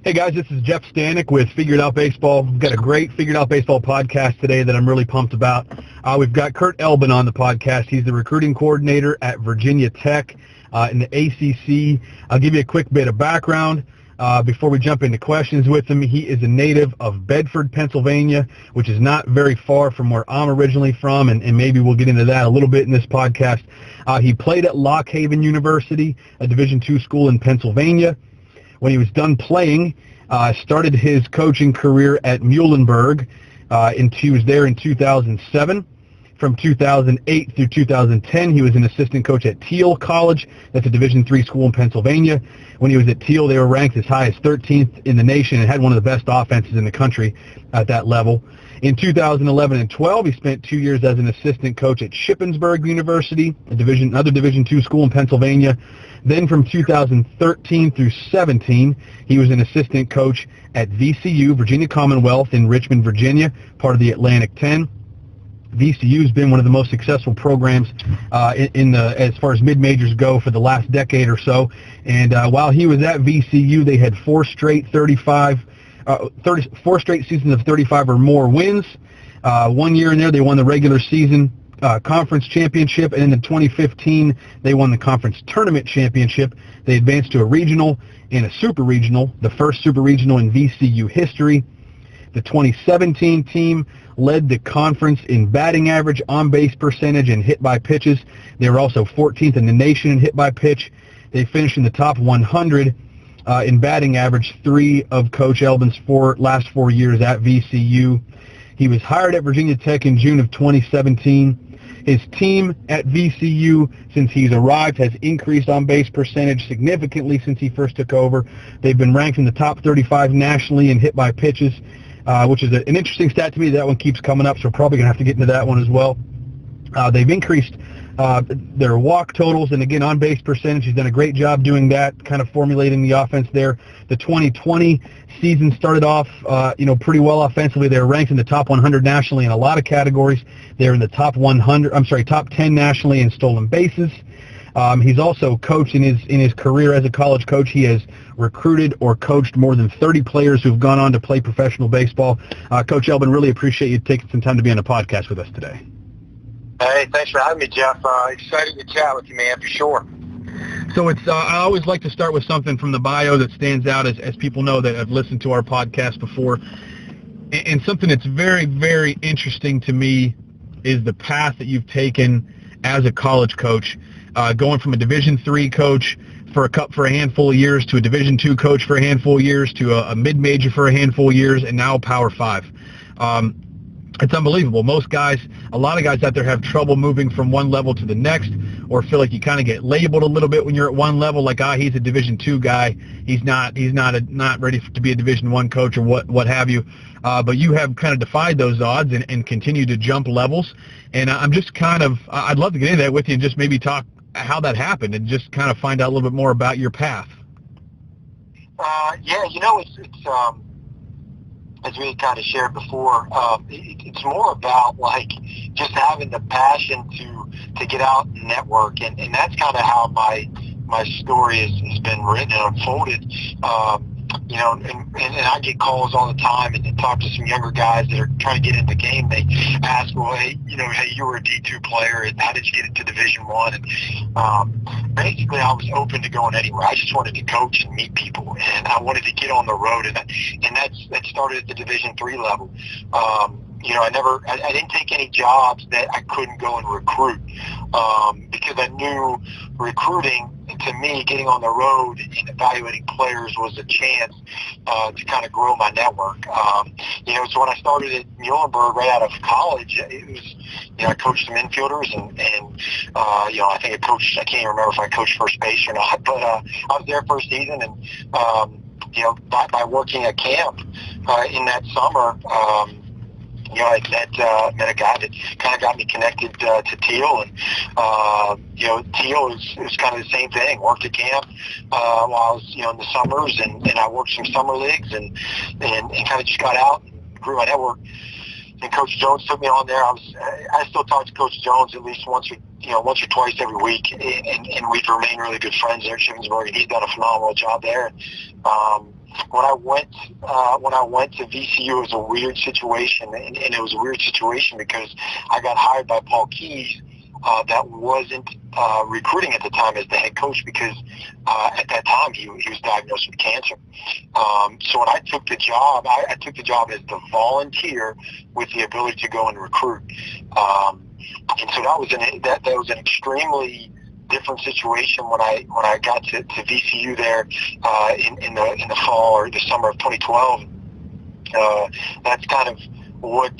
Hey guys, this is Jeff Stanek with Figured Out Baseball. We've got a great Figured Out Baseball podcast today that I'm really pumped about. We've got Kurt Elbin on the podcast. He's the recruiting coordinator at Virginia Tech in the ACC. I'll give you a quick bit of background before we jump into questions with him. He is a native of Bedford, Pennsylvania, which is not very far from where I'm originally from, and maybe we'll get into that a little bit in this podcast. He played at Lock Haven University, a Division II school in Pennsylvania. When he was done playing, started his coaching career at Muhlenberg. He was there in 2007. From 2008 through 2010, he was an assistant coach at Thiel College. That's a Division III school in Pennsylvania. When he was at Thiel, they were ranked as high as 13th in the nation and had one of the best offenses in the country at that level. In 2011 and 12, he spent 2 years as an assistant coach at Shippensburg University, another Division II school in Pennsylvania. Then from 2013 through 17, he was an assistant coach at VCU, Virginia Commonwealth in Richmond, Virginia, part of the Atlantic 10. VCU has been one of the most successful programs as far as mid-majors go for the last decade or so. And while he was at VCU, they had four straight seasons of 35 or more wins. 1 year in there, they won the regular season conference championship, and in 2015, they won the conference tournament championship. They advanced to a regional and a super regional, the first super regional in VCU history. The 2017 team led the conference in batting average, on-base percentage, and hit by pitches. They were also 14th in the nation in hit by pitch. They finished in the top 100 in batting average 3 of Coach Elbin's last 4 years at VCU. He was hired at Virginia Tech in June of 2017. His team at VCU, since he's arrived, has increased on-base percentage significantly since he first took over. They've been ranked in the top 35 nationally in hit by pitches, which is an interesting stat to me. That one keeps coming up, so we're probably going to have to get into that one as well. They've increased their walk totals, and again, on-base percentage. He's done a great job doing that, kind of formulating the offense there. The 2020 season started off, pretty well offensively. They were ranked in the top 100 nationally in a lot of categories. They're in the top 10 nationally in stolen bases. He's also coached in his career as a college coach. He has recruited or coached more than 30 players who've gone on to play professional baseball. Coach Elbin, really appreciate you taking some time to be on the podcast with us today. Hey, thanks for having me, Jeff. Excited to chat with you, man, for sure. So I always like to start with something from the bio that stands out as people know that have listened to our podcast before. And something that's very, very interesting to me is the path that you've taken as a college coach, going from a Division III coach for a handful of years to a Division II coach for a handful of years to a mid-major for a handful of years, and now Power 5. It's unbelievable. A lot of guys out there have trouble moving from one level to the next, or feel like you kind of get labeled a little bit when you're at one level, like, he's a Division II guy. He's not ready to be a Division I coach or what have you. But you have kind of defied those odds and continue to jump levels. And I'd love to get into that with you and just maybe talk how that happened and just kind of find out a little bit more about your path. It's as we kind of shared before, it's more about like just having the passion to get out and network, and that's kind of how my story has been written and unfolded. And I get calls all the time and talk to some younger guys that are trying to get in the game. They ask, well, hey, you were a D2 player. How did you get into Division I? And basically, I was open to going anywhere. I just wanted to coach and meet people, and I wanted to get on the road. And that started at the Division III level. I didn't take any jobs that I couldn't go and recruit, because I knew recruiting, to me, getting on the road and evaluating players was a chance to kind of grow my network. So when I started at Muhlenberg right out of college, it was, I coached some infielders and I think I can't remember if I coached first base or not, but I was there first season, and by working at camp in that summer, I met a guy that kind of got me connected to Thiel, and Thiel is kind of the same thing. Worked at camp while I was in the summers, and I worked some summer leagues, and kind of just got out and grew my network. And Coach Jones took me on there. I still talk to Coach Jones at least once or twice every week, and we've remained really good friends there at Shippensburg, and he's done a phenomenal job there. when I went to VCU, it was a weird situation, and it was a weird situation because I got hired by Paul Keys, that wasn't recruiting at the time as the head coach because at that time he was diagnosed with cancer. So when I took the job, I took the job as the volunteer with the ability to go and recruit. And so that was an extremely different situation when I got to VCU there in the fall or the summer of 2012. That's kind of what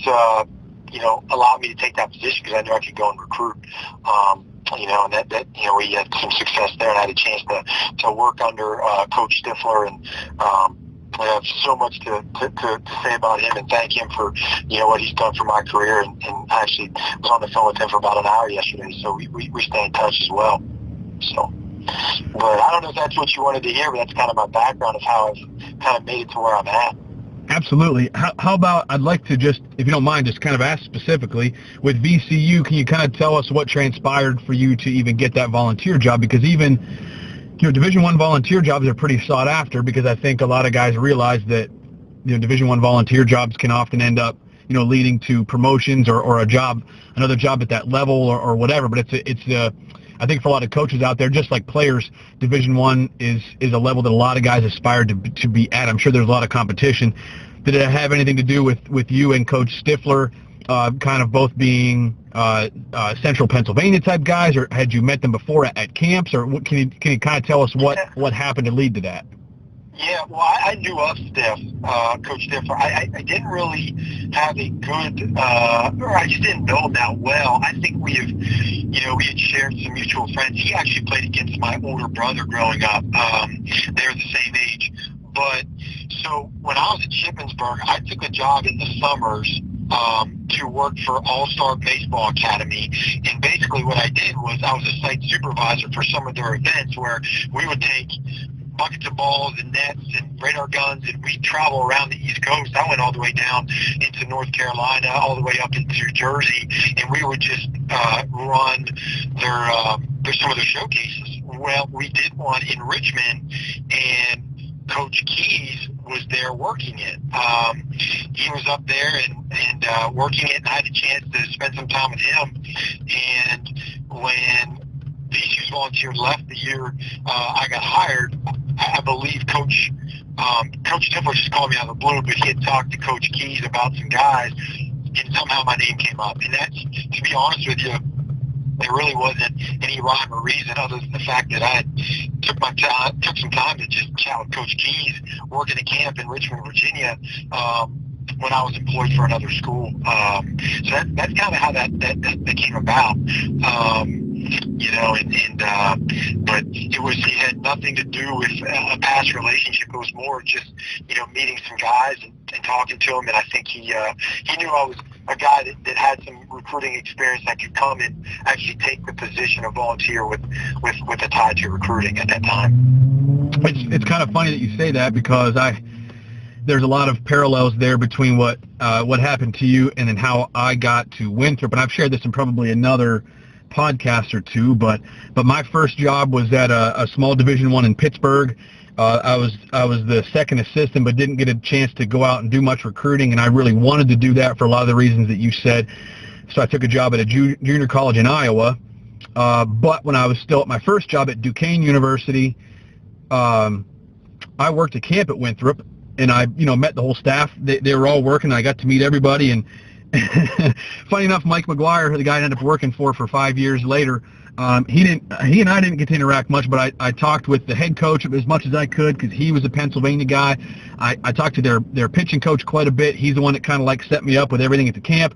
allowed me to take that position because I knew I could go and recruit. And that we had some success there, and I had a chance to work under Coach Stifler, and I have so much to say about him and thank him for what he's done for my career, and I actually was on the phone with him for about an hour yesterday, so we stay in touch as well. So, but I don't know if that's what you wanted to hear, but that's kind of my background of how I've kind of made it to where I'm at. Absolutely. How about, I'd like to just, if you don't mind, just kind of ask specifically, with VCU, can you kind of tell us what transpired for you to even get that volunteer job? Because even, Division I volunteer jobs are pretty sought after, because I think a lot of guys realize that, Division I volunteer jobs can often end up, leading to promotions or another job at that level or whatever. But I think for a lot of coaches out there, just like players, Division I is a level that a lot of guys aspire to be at. I'm sure there's a lot of competition. Did it have anything to do with you and Coach Stifler, kind of both being Central Pennsylvania type guys, or had you met them before at camps, or can you kind of tell us what happened to lead to that? Yeah, well, I knew of Coach Stifler. I didn't really have a good, or I just didn't know him that well. I think we had shared some mutual friends. He actually played against my older brother growing up. They're the same age. But so when I was at Shippensburg, I took a job in the summers to work for All-Star Baseball Academy. And basically what I did was I was a site supervisor for some of their events where we would take buckets of balls and nets and radar guns, and we'd travel around the East Coast. I went all the way down into North Carolina, all the way up into New Jersey, and we would just run their some of their showcases. Well, we did one in Richmond, and Coach Keys was there working it. He was up there and working it, and I had a chance to spend some time with him. And when VCU's volunteer left the year I got hired, I believe Coach Stifler just called me out of the blue, but he had talked to Coach Keys about some guys, and somehow my name came up. And that's, to be honest with you, there really wasn't any rhyme or reason other than the fact that I took some time to just chat with Coach Keys working at camp in Richmond, Virginia, when I was employed for another school. So that's kind of how that came about. But it had nothing to do with a past relationship. It was more just, meeting some guys and talking to them. And I think he knew I was a guy that had some recruiting experience that could come and actually take the position of volunteer with a tie to recruiting at that time. It's kind of funny that you say that, because there's a lot of parallels there between what happened to you and then how I got to Winthrop. And I've shared this in probably another podcast or two, but my first job was at a small Division I in Pittsburgh. I was the second assistant, but didn't get a chance to go out and do much recruiting, and I really wanted to do that for a lot of the reasons that you said. So I took a job at a junior college in Iowa. But when I was still at my first job at Duquesne University, I worked at camp at Winthrop, and I met the whole staff. They were all working. I got to meet everybody, and funny enough, Mike McGuire, the guy I ended up working for 5 years later, he and I didn't get to interact much, but I talked with the head coach as much as I could, because he was a Pennsylvania guy. I talked to their pitching coach quite a bit. He's the one that kind of set me up with everything at the camp.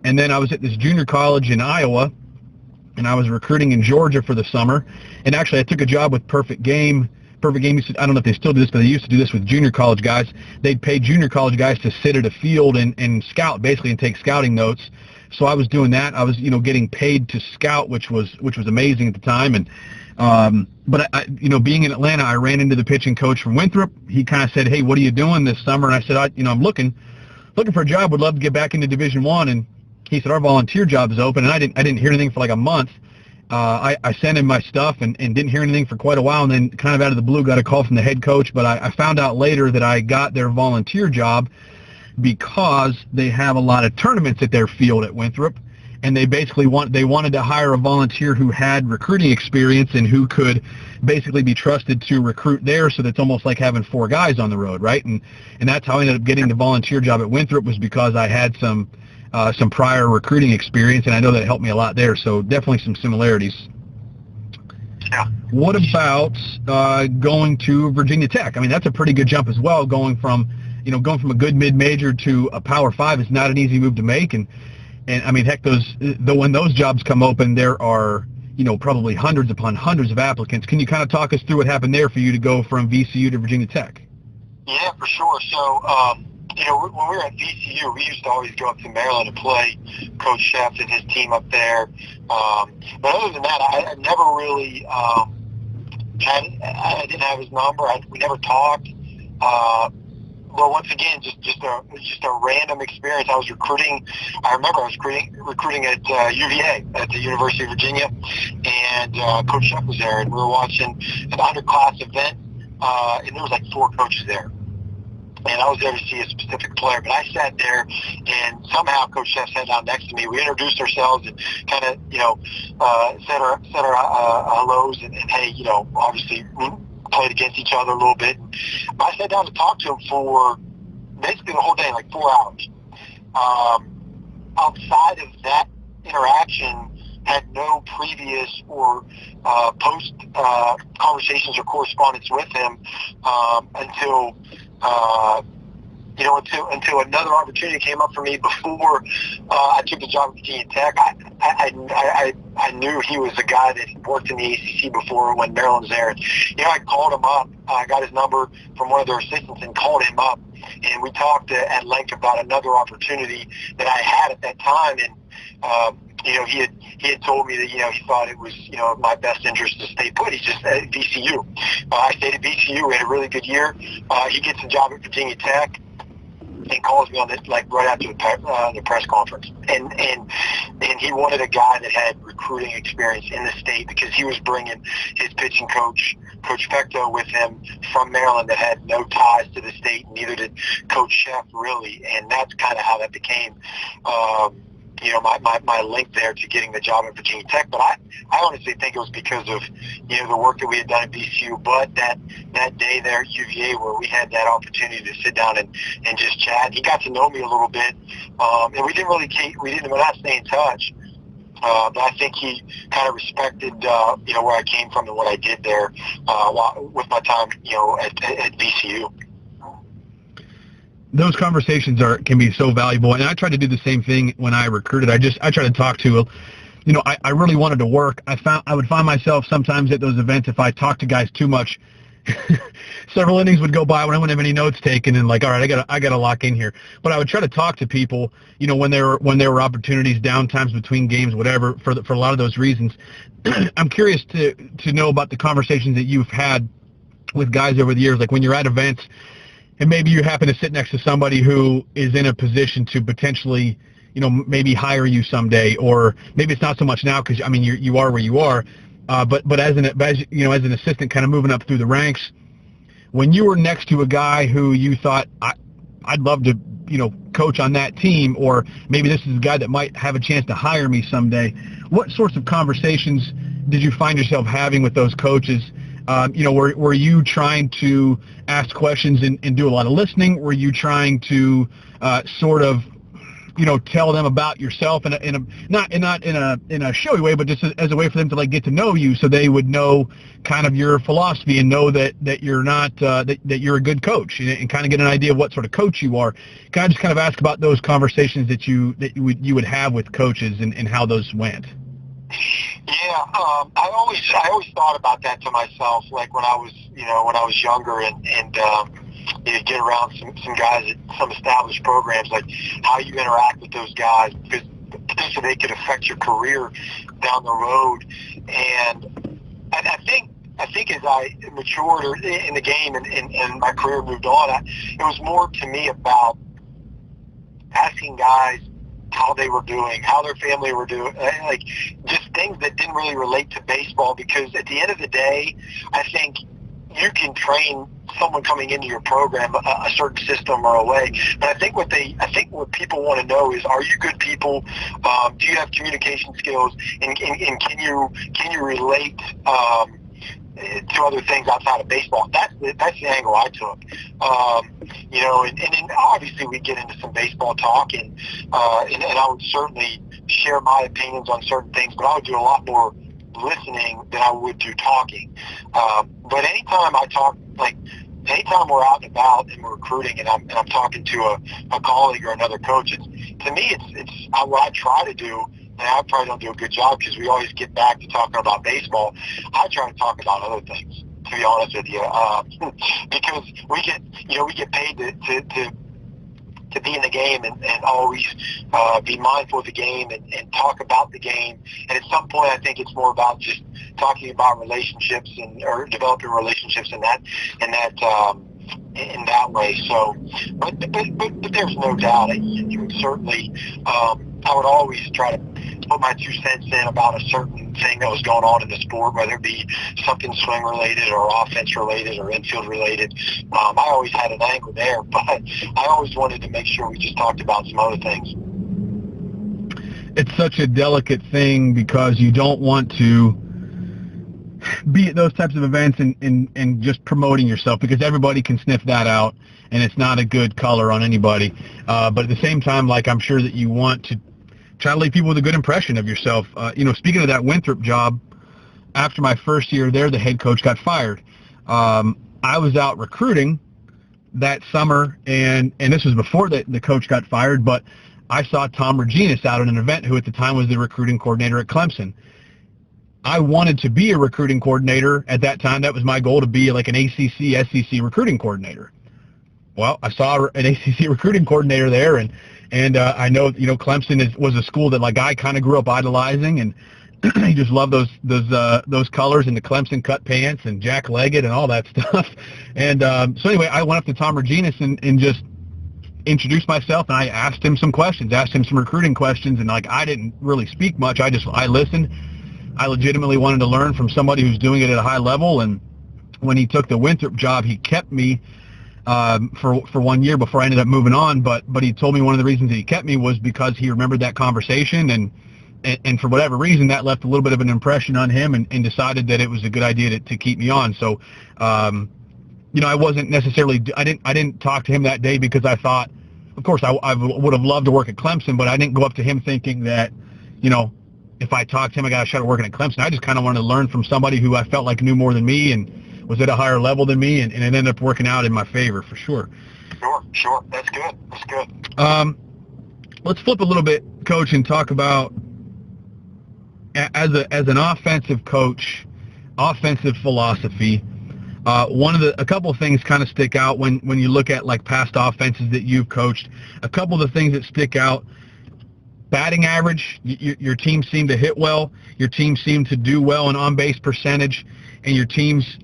And then I was at this junior college in Iowa, and I was recruiting in Georgia for the summer. And actually, I took a job with Perfect Game. Perfect Game used to, I don't know if they still do this, but they used to do this with junior college guys. They'd pay junior college guys to sit at a field and scout, basically, and take scouting notes. So I was doing that. I was, getting paid to scout, which was amazing at the time. And but I, being in Atlanta, I ran into the pitching coach from Winthrop. He kind of said, "Hey, what are you doing this summer?" And I said, I'm looking for a job. Would love to get back into Division I. And he said, "Our volunteer job is open." And I didn't hear anything for like a month. I sent him my stuff and didn't hear anything for quite a while, and then kind of out of the blue got a call from the head coach. But I found out later that I got their volunteer job because they have a lot of tournaments at their field at Winthrop, and they basically wanted to hire a volunteer who had recruiting experience and who could basically be trusted to recruit there. So that's almost like having 4 guys on the road, right? And that's how I ended up getting the volunteer job at Winthrop, was because I had some prior recruiting experience, and I know that helped me a lot there. So definitely some similarities. Yeah. What about going to Virginia Tech? I mean, that's a pretty good jump as well. Going from a good mid-major to a Power 5 is not an easy move to make. And I mean, heck, when those jobs come open, there are probably hundreds upon hundreds of applicants. Can you kind of talk us through what happened there for you to go from VCU to Virginia Tech? Yeah, for sure. So, when we were at VCU, we used to always go up to Maryland to play Coach Sheff and his team up there. But other than that, I never really I didn't have his number. We never talked. Well, once again, just a random experience. I was recruiting. I remember I was recruiting at UVA, at the University of Virginia, and Coach Sheff was there, and we were watching an underclass event, and there was like 4 coaches there. And I was there to see a specific player, but I sat there, and somehow Coach Sheff sat down next to me. We introduced ourselves and kind of, said our hellos, and hey, obviously we played against each other a little bit. I sat down to talk to him for basically the whole day, like 4 hours. Outside of that interaction, had no previous or post conversations or correspondence with him until another opportunity came up for me before I took the job at Virginia Tech. I knew he was a guy that had worked in the ACC before when Maryland was there. I called him up. I got his number from one of their assistants and called him up, and we talked at length about another opportunity that I had at that time. And he had told me that he thought it was my best interest to stay put. He's just at VCU. I stayed at VCU. We had a really good year. He gets a job at Virginia Tech and calls me on this right after the press conference. And he wanted a guy that had recruiting experience in the state, because he was bringing his pitching coach, Coach Fecto, with him from Maryland, that had no ties to the state, and neither did Coach Sheff really. And that's kind of how that became my link there to getting the job at Virginia Tech. But I honestly think it was because of, the work that we had done at VCU, but that day there at UVA where we had that opportunity to sit down and just chat. He got to know me a little bit, and we're not staying in touch. But I think he kind of respected, where I came from and what I did there with my time, at VCU. Those conversations can be so valuable, and I tried to do the same thing when I recruited. I tried to talk to, I really wanted to work. I would find myself sometimes at those events, if I talked to guys too much, several innings would go by when I wouldn't have any notes taken, and all right, I got to lock in here. But I would try to talk to people, when there were opportunities, downtimes between games, whatever, for a lot of those reasons. I'm curious to know about the conversations that you've had with guys over the years, like when you're at events, and maybe you happen to sit next to somebody who is in a position to potentially, maybe hire you someday, or maybe it's not so much now because you are where you are, but as an assistant, kind of moving up through the ranks, when you were next to a guy who you thought I'd love to, coach on that team, or maybe this is a guy that might have a chance to hire me someday, what sorts of conversations did you find yourself having with those coaches? Were you trying to ask questions and do a lot of listening? Were you trying to sort of, tell them about yourself not in a showy way, but just as a way for them to get to know you, so they would know kind of your philosophy and know that you're not that you're a good coach, and kind of get an idea of what sort of coach you are. Can I just kind of ask about those conversations that you would have with coaches and how those went? Yeah, I always thought about that to myself, like when I was younger and get around some guys at some established programs, like how you interact with those guys, because potentially they could affect your career down the road. And I think as I matured in the game and my career moved on, it was more to me about asking guys how they were doing, how their family were doing, like just things that didn't really relate to baseball, because at the end of the day, I think you can train someone coming into your program a certain system or a way. But I think what people want to know is, are you good people? Do you have communication skills? And can you relate to other things outside of baseball? That's the angle I took. And then obviously we get into some baseball talk, and I would certainly share my opinions on certain things, but I would do a lot more listening than I would do talking. But anytime I talk, like anytime we're out and about and we're recruiting, and I'm talking to a colleague or another coach, to me it's what I try to do. And I probably don't do a good job because we always get back to talking about baseball. I try to talk about other things, to be honest with you, because we get paid to be in the game and always be mindful of the game and talk about the game. And at some point, I think it's more about just talking about relationships or developing relationships in that way. So, but there's no doubt you would certainly. I would always try to put my 2 cents in about a certain thing that was going on in the sport, whether it be something swing related or offense related or infield related. I always had an angle there, but I always wanted to make sure we just talked about some other things. It's such a delicate thing because you don't want to be at those types of events and just promoting yourself, because everybody can sniff that out and it's not a good color on anybody. But at the same time, like, I'm sure that you want to try to leave people with a good impression of yourself. Speaking of that Winthrop job, after my first year there, the head coach got fired. I was out recruiting that summer, and this was before the coach got fired, but I saw Tom Reginas out at an event, who at the time was the recruiting coordinator at Clemson. I wanted to be a recruiting coordinator at that time. That was my goal, to be like an ACC, SEC recruiting coordinator. Well, I saw an ACC recruiting coordinator there, and I know, Clemson was a school that, like, I kind of grew up idolizing, and he just loved those colors and the Clemson cut pants and Jack Leggett and all that stuff. And so anyway, I went up to Tom Reginas and just introduced myself, and I asked him some recruiting questions, and like, I didn't really speak much. I listened. I legitimately wanted to learn from somebody who's doing it at a high level, and when he took the Winthrop job, he kept me for 1 year before I ended up moving on. But he told me one of the reasons that he kept me was because he remembered that conversation, and for whatever reason that left a little bit of an impression on him, and decided that it was a good idea to keep me on. So, I wasn't necessarily, I didn't talk to him that day because I thought, of course, I would have loved to work at Clemson, but I didn't go up to him thinking that, if I talked to him, I got a shot at working at Clemson. I just kind of wanted to learn from somebody who I felt like knew more than me and was at a higher level than me, and it ended up working out in my favor for sure. Sure. That's good. Let's flip a little bit, Coach, and talk about, as an offensive coach, offensive philosophy. A couple of things kind of stick out when you look at, like, past offenses that you've coached. A couple of the things that stick out: batting average. Your team seemed to hit well. Your team seemed to do well in on-base percentage, and your teams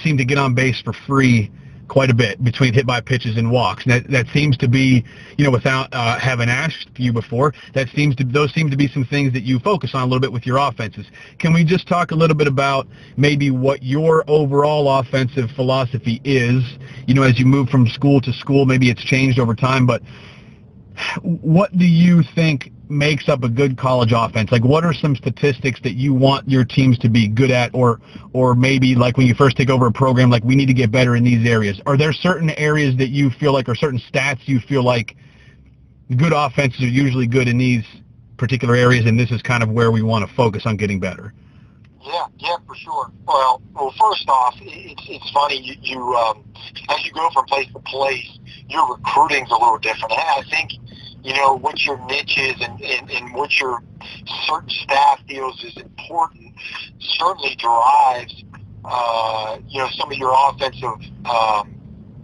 seem to get on base for free quite a bit between hit by pitches and walks. And that seems to be, without having asked you before, those seem to be some things that you focus on a little bit with your offenses. Can we just talk a little bit about maybe what your overall offensive philosophy is? As you move from school to school, maybe it's changed over time, but what do you think makes up a good college offense? Like, what are some statistics that you want your teams to be good at, or maybe, like, when you first take over a program, like, we need to get better in these areas? Are there certain areas that you feel like, or certain stats you feel like good offenses are usually good in these particular areas, and this is kind of where we want to focus on getting better? Yeah, for sure. Well, first off, it's funny, you as you go from place to place, your recruiting's a little different. I think, what your niche is and what your certain staff feels is important certainly drives, some of your offensive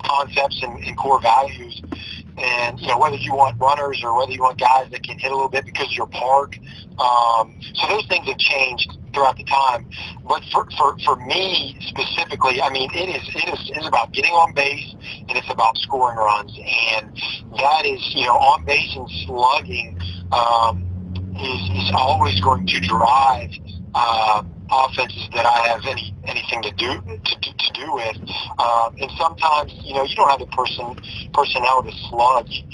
concepts and core values. And, whether you want runners or whether you want guys that can hit a little bit because of your park. So those things have changed throughout the time. But for me specifically, I mean, it is about getting on base, and it's about scoring runs. And that is, on base and slugging is always going to drive offenses that I have anything to do with. And sometimes, you don't have the personnel to sludge.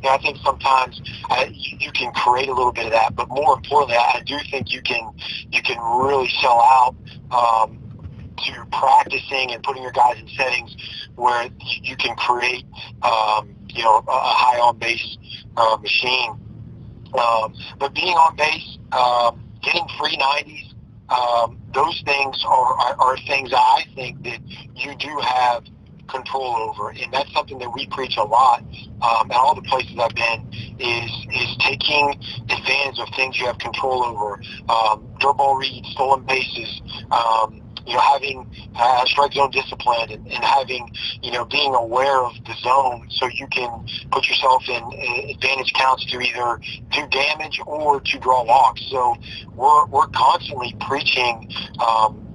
I think sometimes you can create a little bit of that, but more importantly, I do think you can really sell out to practicing and putting your guys in settings where you can create, a high on base machine. But being on base, getting free 90s, those things are things I think that you do have control over, and that's something that we preach a lot at all the places I've been, is taking advantage of things you have control over. Dirt ball reads, stolen bases, having strike zone discipline, and having, being aware of the zone so you can put yourself in advantage counts to either do damage or to draw walks. So we're constantly preaching,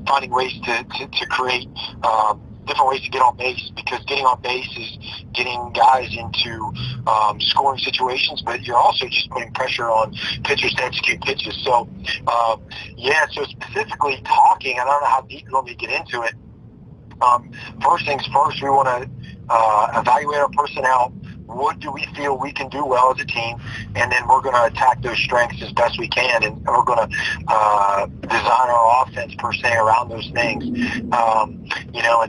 finding ways to create different ways to get on base, because getting on base is getting guys into scoring situations, but you're also just putting pressure on pitchers to execute pitches. So, so specifically talking, I don't know how deep you want me to get into it. First things first, we want to evaluate our personnel. What do we feel we can do well as a team? And then we're going to attack those strengths as best we can, and we're going to design our offense per se around those things.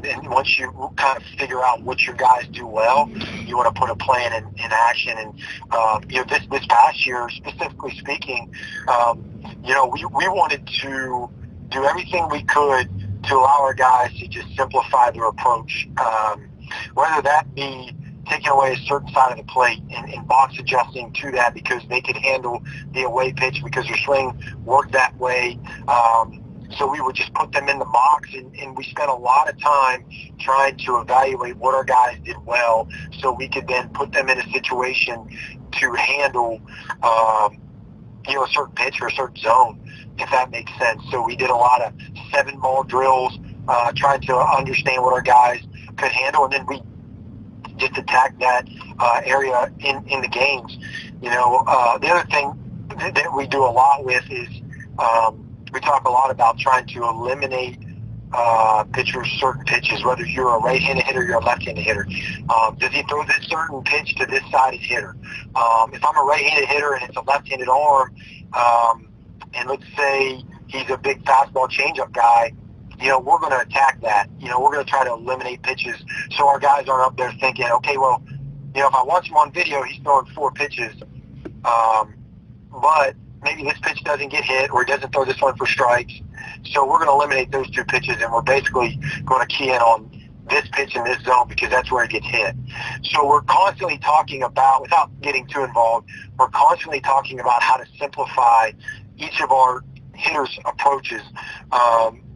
And once you kind of figure out what your guys do well, you want to put a plan in action. And this past year, specifically speaking, we wanted to do everything we could to allow our guys to just simplify their approach, whether that be taking away a certain side of the plate and box adjusting to that because they could handle the away pitch because their swing worked that way. So we would just put them in the box, and we spent a lot of time trying to evaluate what our guys did well so we could then put them in a situation to handle a certain pitch or a certain zone, if that makes sense. So we did a lot of 7-ball drills, trying to understand what our guys could handle, and then we just attack that area in the games. The other thing that we do a lot with is we talk a lot about trying to eliminate pitchers certain pitches, whether you're a right-handed hitter or you're a left-handed hitter. Does he throw this certain pitch to this side of his hitter? If I'm a right-handed hitter and it's a left-handed arm, and let's say he's a big fastball changeup guy, we're going to attack that. We're going to try to eliminate pitches so our guys aren't up there thinking, okay, well, if I watch him on video, he's throwing 4 pitches, but maybe this pitch doesn't get hit or he doesn't throw this one for strikes. So we're going to eliminate those 2 pitches, and we're basically going to key in on this pitch in this zone because that's where it gets hit. So we're constantly talking about, without getting too involved, we're constantly talking about how to simplify each of our hitters' approaches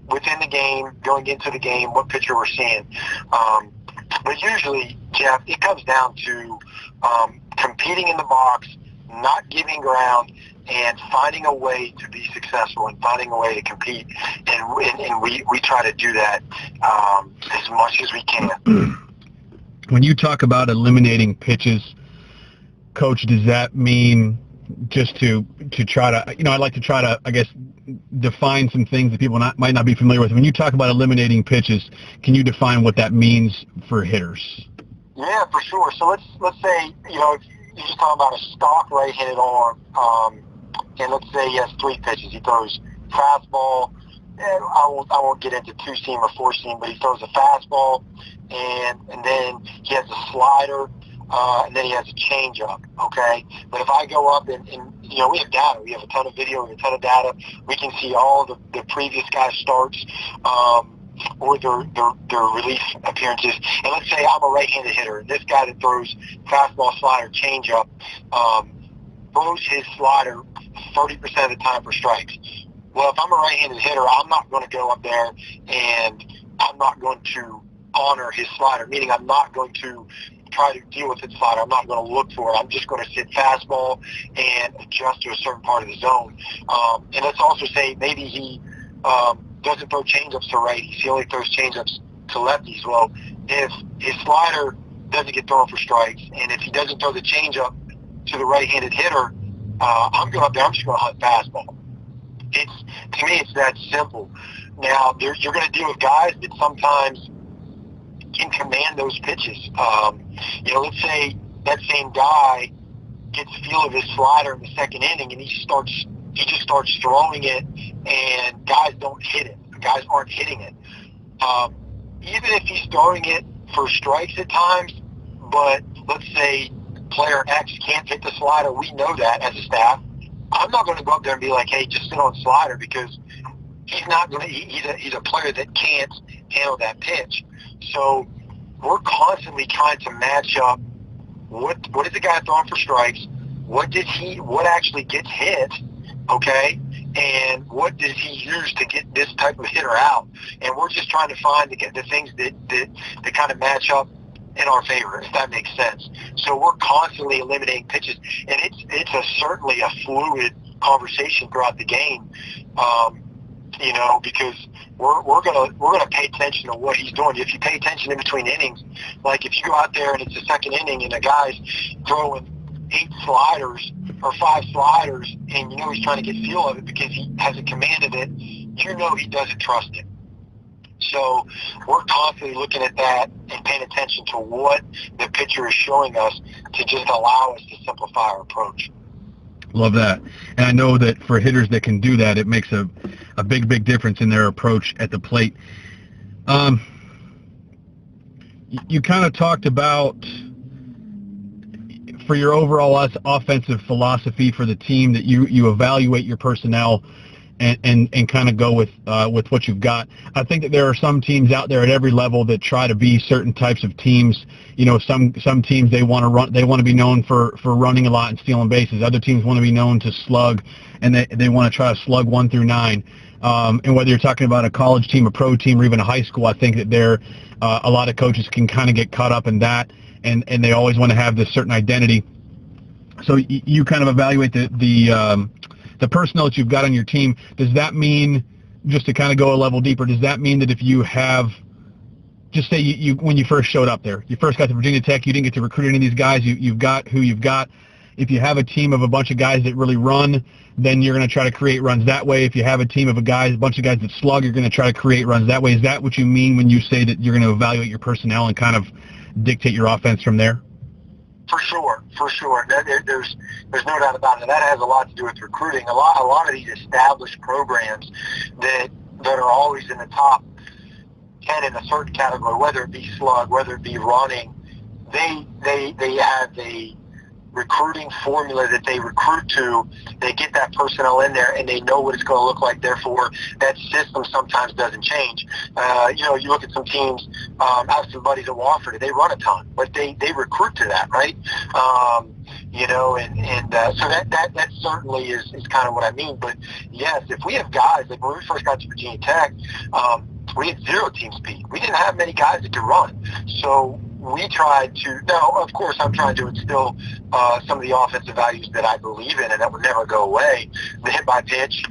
within the game, going into the game, what pitcher we're seeing. But usually, Jeff, it comes down to competing in the box, not giving ground, and finding a way to be successful and finding a way to compete. And we try to do that as much as we can. When you talk about eliminating pitches, Coach, does that mean just to try to, I'd like to try to, I guess, define some things that people might not be familiar with. When you talk about eliminating pitches, can you define what that means for hitters? Yeah, for sure. So let's say, if you're just talking about a stock right-handed arm, and let's say he has 3 pitches. He throws fastball, and I won't get into 2-seam or 4-seam, but he throws a fastball, and then he has a slider, and then he has a changeup, okay? But if I go up and we have data. We have a ton of video. We have a ton of data. We can see all the previous guys' starts or their relief appearances. And let's say I'm a right-handed hitter, and this guy that throws fastball, slider, changeup throws his slider 30% of the time for strikes. Well, if I'm a right-handed hitter, I'm not going to go up there and I'm not going to honor his slider, meaning I'm not going to try to deal with his slider. I'm not going to look for it. I'm just going to sit fastball and adjust to a certain part of the zone. And let's also say maybe he doesn't throw changeups to righties. He only throws changeups to lefties. Well, if his slider doesn't get thrown for strikes, and if he doesn't throw the changeup to the right-handed hitter, I'm going up there, I'm just going to hunt fastball. To me, it's that simple. Now, you're going to deal with guys that sometimes can command those pitches. Let's say that same guy gets feel of his slider in the second inning, and he just starts throwing it, and guys don't hit it. Guys aren't hitting it. Even if he's throwing it for strikes at times, but let's say player X can't hit the slider, we know that as a staff. I'm not going to go up there and be like, hey, just sit on slider, because he's not going to. He's a player that can't handle that pitch. So we're constantly trying to match up what is the guy throwing for strikes, what actually gets hit, okay, and what does he use to get this type of hitter out. And we're just trying to find the things that kind of match up in our favor, if that makes sense. So we're constantly eliminating pitches, and it's certainly a fluid conversation throughout the game, because we're gonna pay attention to what he's doing. If you pay attention in between innings, like if you go out there and it's the second inning and a guy's throwing 8 sliders or 5 sliders, and he's trying to get feel of it because he hasn't commanded it, he doesn't trust it. So we're constantly looking at that and paying attention to what the pitcher is showing us to just allow us to simplify our approach. Love that. And I know that for hitters that can do that, it makes a big, big difference in their approach at the plate. You kind of talked about, for your overall offensive philosophy for the team, that you evaluate your personnel and kind of go with what you've got. I think that there are some teams out there at every level that try to be certain types of teams. Some teams, they want to be known for running a lot and stealing bases. Other teams want to be known to slug, and they want to try to slug 1 through 9. And whether you're talking about a college team, a pro team, or even a high school, I think that a lot of coaches can kind of get caught up in that, and they always want to have this certain identity. So you kind of evaluate the personnel that you've got on your team. Does that mean, just to kind of go a level deeper, does that mean that if you have, just say you when you first showed up there, you first got to Virginia Tech, you didn't get to recruit any of these guys, you've got who you've got. If you have a team of a bunch of guys that really run, then you're going to try to create runs that way. If you have a team of a bunch of guys that slug, you're going to try to create runs that way. Is that what you mean when you say that you're going to evaluate your personnel and kind of dictate your offense from there? For sure. There's no doubt about it. That has a lot to do with recruiting. A lot of these established programs that are always in the top 10 in a certain category, whether it be slug, whether it be running, they have a recruiting formula that they recruit to. They get that personnel in there, and they know what it's going to look like. Therefore, that system sometimes doesn't change. You look at some teams. I have some buddies at Wofford. They run a ton, but they recruit to that, right? So that certainly is kind of what I mean. But yes, if we have guys, like when we first got to Virginia Tech, we had 0 team speed. We didn't have many guys that could run. So we tried to, now, of course, I'm trying to instill some of the offensive values that I believe in and that would never go away. The hit by pitch,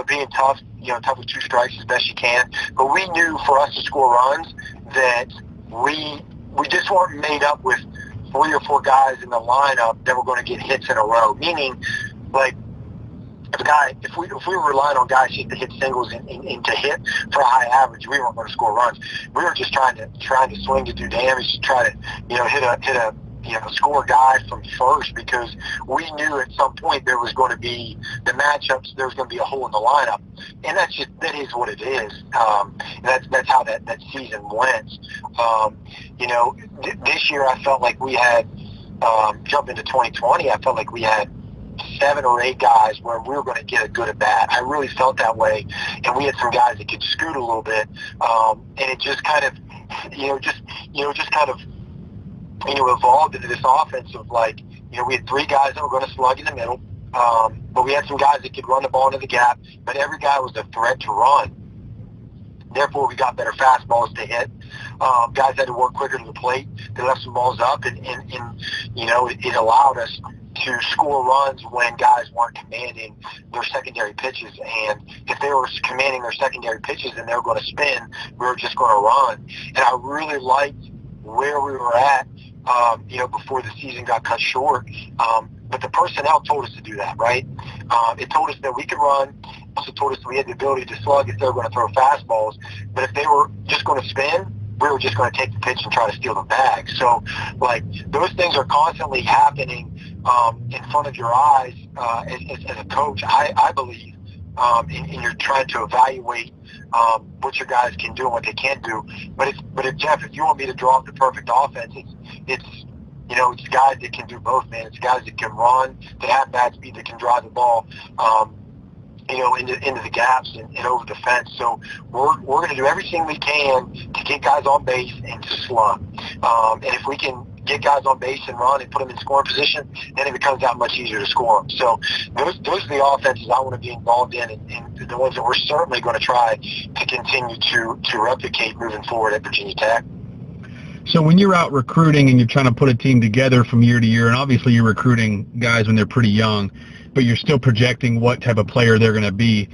being tough, tough with 2 strikes as best you can. But we knew for us to score runs that we just weren't made up with 3 or 4 guys in the lineup that were going to get hits in a row. Meaning, like, if we were relying on guys just to hit singles and to hit for a high average, we weren't going to score runs. We were just trying to swing to do damage, to try to hit a score a guy from first, because we knew at some point there was going to be the matchups. There was going to be a hole in the lineup, and that is what it is. That's how that season went. This year I felt like we had jump into 2020. I felt like we had 7 or 8 guys where we were going to get a good at bat. I really felt that way, and we had some guys that could scoot a little bit, and it just kind of, evolved into this offense of, like, we had 3 guys that were going to slug in the middle, but we had some guys that could run the ball into the gap, but every guy was a threat to run. Therefore, we got better fastballs to hit. Guys had to work quicker to the plate. They left some balls up, and it allowed us to score runs when guys weren't commanding their secondary pitches. And if they were commanding their secondary pitches and they were going to spin, we were just going to run. And I really liked where we were at, before the season got cut short. but the personnel told us to do that, right? It told us that we could run. It also told us that we had the ability to slug if they were going to throw fastballs. But if they were just going to spin, we were just going to take the pitch and try to steal the bag. So, like, those things are constantly happening in front of your eyes as a coach, I believe, and you're trying to evaluate what your guys can do and what they can't do. But if Jeff, if you want me to draw up the perfect offense, it's guys that can do both, man. It's guys that can run, that have bat speed, that can drive the ball, into the gaps and over the fence. So we're going to do everything we can to get guys on base and to slug. And if we can get guys on base and run and put them in scoring position, then it becomes that much easier to score them. So those are the offenses I want to be involved in, and the ones that we're certainly going to try to continue to replicate moving forward at Virginia Tech. So when you're out recruiting and you're trying to put a team together from year to year, and obviously you're recruiting guys when they're pretty young, but you're still projecting what type of player they're going to be,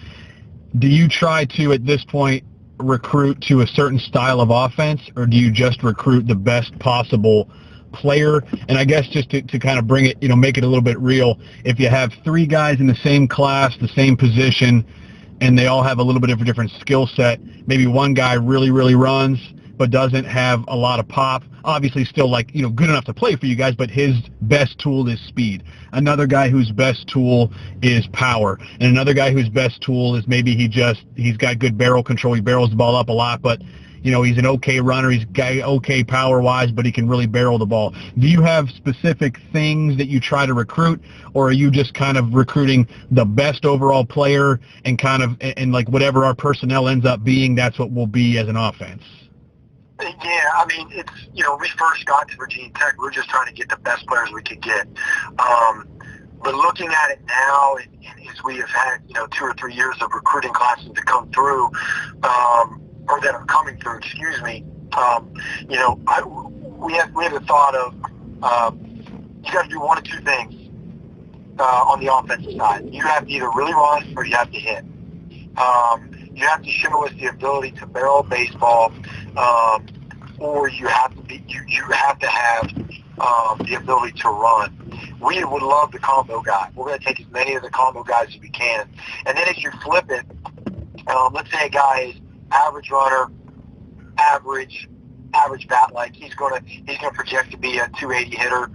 do you try to, at this point, recruit to a certain style of offense, or do you just recruit the best possible player? And I guess just to kind of bring it, make it a little bit real, if you have three guys in the same class, the same position, and they all have a little bit of a different skill set, maybe one guy really, really runs, but doesn't have a lot of pop. Obviously still good enough to play for you guys, but his best tool is speed. Another guy whose best tool is power. And another guy whose best tool is maybe he's got good barrel control. He barrels the ball up a lot, but he's an okay runner. He's got okay power-wise, but he can really barrel the ball. Do you have specific things that you try to recruit, or are you just kind of recruiting the best overall player and like whatever our personnel ends up being, that's what we'll be as an offense? Yeah, I mean, it's, we first got to Virginia Tech, we were just trying to get the best players we could get. But looking at it now, and as we have had, 2 or 3 years of recruiting classes to come through, or that are coming through, excuse me, we have the thought of you got to do one of two things on the offensive side. You have to either really run or you have to hit. You have to show us the ability to barrel baseball, or you have to have the ability to run. We would love the combo guy. We're going to take as many of the combo guys as we can. And then as you flip it, let's say a guy is average runner, average bat, like he's going to project to be a 280 hitter.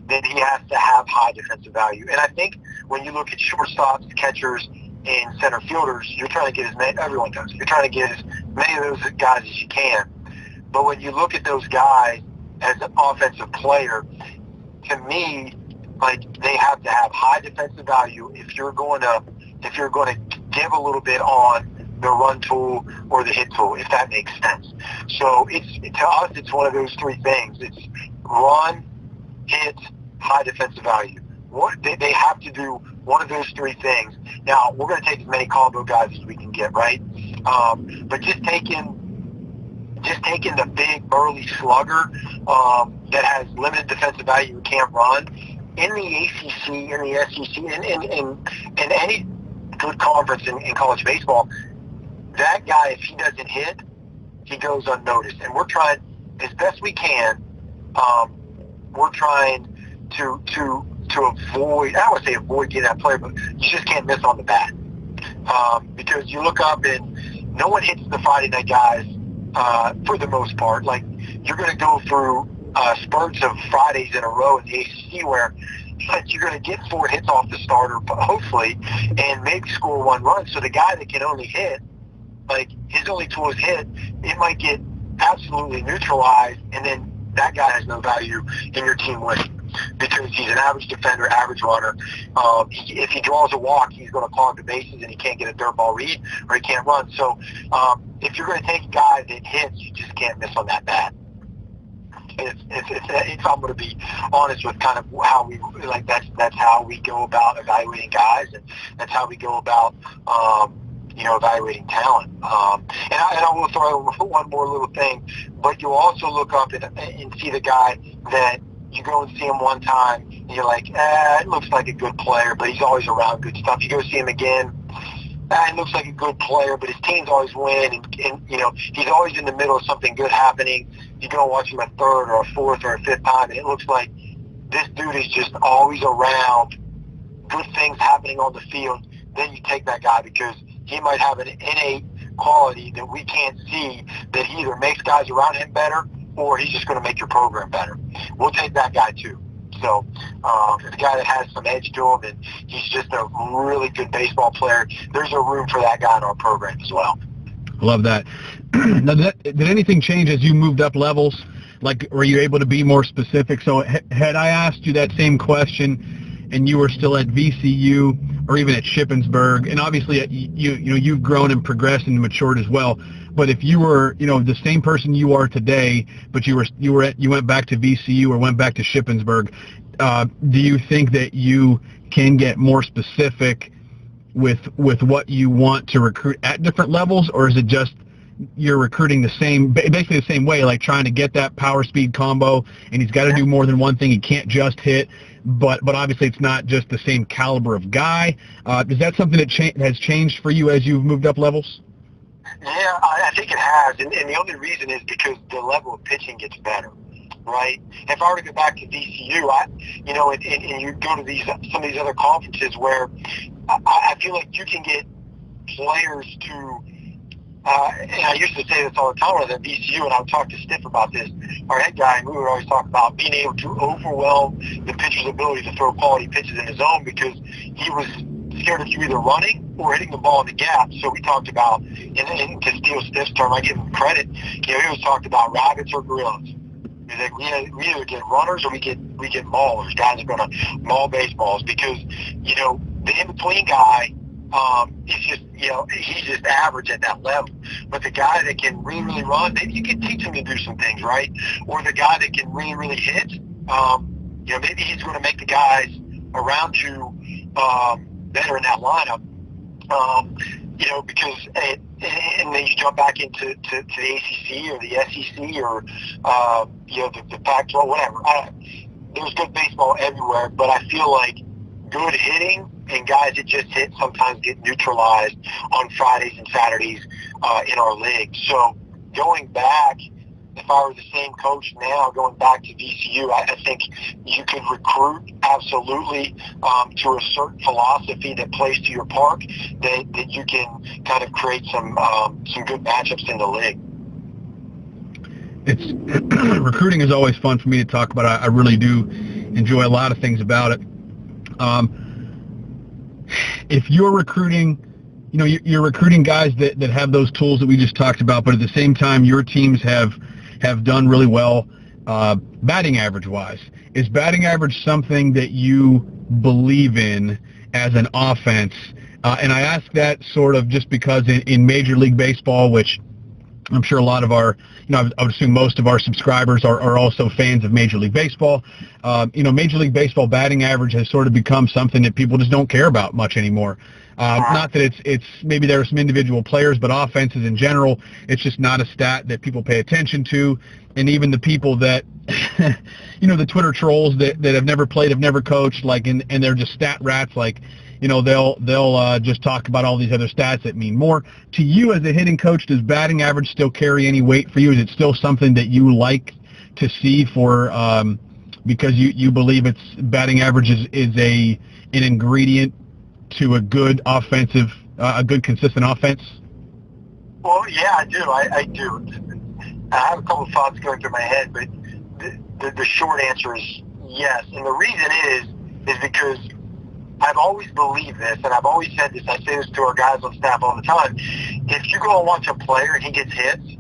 Then he has to have high defensive value. And I think when you look at shortstops, catchers, and center fielders, you're trying to get as many. Everyone does. You're trying to get as many of those guys as you can. But when you look at those guys as an offensive player, to me, like, they have to have high defensive value if you're going to give a little bit on the run tool or the hit tool, if that makes sense. So to us, it's one of those three things. It's run, hit, high defensive value. They have to do one of those three things. Now, we're going to take as many combo guys as we can get, right? But just taking the big burly slugger that has limited defensive value and can't run in the ACC, in the SEC, in any good conference in college baseball, that guy, if he doesn't hit, he goes unnoticed. And we're trying as best we can. We're trying to avoid, I don't want to say avoid getting that player, but you just can't miss on the bat. Because you look up and no one hits the Friday night guys for the most part. Like, you're going to go through spurts of Fridays in a row in the ACC where you're going to get 4 hits off the starter, hopefully, and maybe score 1 run. So the guy that can only hit, like, his only tool is hit, it might get absolutely neutralized, and then that guy has no value in your team winning because he's an average defender, average runner. If he draws a walk, he's going to clog the bases and he can't get a dirt ball read or he can't run. So if you're going to take a guy that hits, you just can't miss on that bat. If I'm going to be honest with kind of how we, like, that's how we go about evaluating guys, and that's how we go about evaluating talent. And I will throw one more little thing, but you'll also look up and see the guy that you go and see him one time, and you're like, it looks like a good player, but he's always around good stuff. You go see him again, it looks like a good player, but his teams always win, and he's always in the middle of something good happening. You go and watch him a third or a fourth or a fifth time, and it looks like this dude is just always around, good things happening on the field, then you take that guy because he might have an innate quality that we can't see that he either makes guys around him better or he's just going to make your program better. We'll take that guy too. So the guy that has some edge to him and he's just a really good baseball player, there's a room for that guy in our program as well. Love that. Now, did anything change as you moved up levels? Like, were you able to be more specific? So had I asked you that same question and you were still at VCU or even at Shippensburg, and obviously you've grown and progressed and matured as well, but if you were, the same person you are today, but you went back to VCU or went back to Shippensburg, do you think that you can get more specific with what you want to recruit at different levels, or is it just you're recruiting basically the same way, like trying to get that power speed combo, and he's got to do more than one thing. He can't just hit, but obviously it's not just the same caliber of guy. Is that something that has changed for you as you've moved up levels? Yeah, I think it has, and the only reason is because the level of pitching gets better, right? If I were to go back to VCU, and you go to some of these other conferences where I feel like you can get players to, and I used to say this all the time when I was at VCU, and I would talk to Stiff about this, our head guy, and we would always talk about being able to overwhelm the pitcher's ability to throw quality pitches in his zone because he was scared of you either running or hitting the ball in the gap. So we talked about, and to steal Stiff's term, I give him credit, he always talked about rabbits or gorillas. He's like, we either get runners or we get maulers. Guys are going to maul baseballs because, the in-between guy, he's just average at that level. But the guy that can really, really run, maybe you can teach him to do some things, right? Or the guy that can really, really hit, maybe he's going to make the guys around you better in that lineup. Because and then you jump back into the ACC or the SEC or the Pac-12, whatever. There's good baseball everywhere, but I feel like good hitting and guys that just hit sometimes get neutralized on Fridays and Saturdays in our league. So going back, if I were the same coach now, going back to VCU, I think you could recruit absolutely to a certain philosophy that plays to your park, that you can kind of create some good matchups in the league. It's recruiting is always fun for me to talk about. I really do enjoy a lot of things about it. If you're recruiting, you're recruiting guys that have those tools that we just talked about, but at the same time, your teams have done really well batting average wise. Is batting average something that you believe in as an offense? And I ask that sort of just because in Major League Baseball, which I'm sure a lot of our, I would assume most of our subscribers are also fans of Major League Baseball. Major League Baseball batting average has sort of become something that people just don't care about much anymore. Not that it's maybe there are some individual players, but offenses in general, it's just not a stat that people pay attention to. And even the people that, the Twitter trolls that have never played, have never coached, and they're just stat rats, they'll just talk about all these other stats that mean more. To you as a hitting coach, does batting average still carry any weight for you? Is it still something that you like to see for because you believe it's batting average is an ingredient to a good offensive, a good consistent offense? Well, yeah, I do. I do. I have a couple of thoughts going through my head, but the short answer is yes. And the reason is because I've always believed this, and I've always said this. I say this to our guys on staff all the time. If you go and watch a player and he gets hits,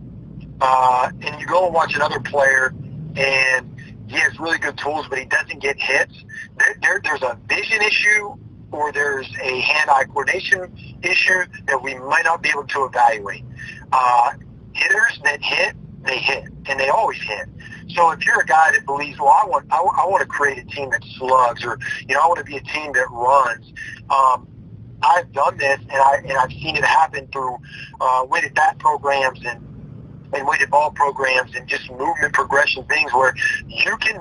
and you go and watch another player and he has really good tools, but he doesn't get hits, there's a vision issue or there's a hand-eye coordination issue that we might not be able to evaluate. Hitters that hit, they hit, and they always hit. So if you're a guy that believes, well, I want to create a team that slugs, or I want to be a team that runs. I've done this, and I've seen it happen through weighted bat programs and weighted ball programs and just movement progression things where you can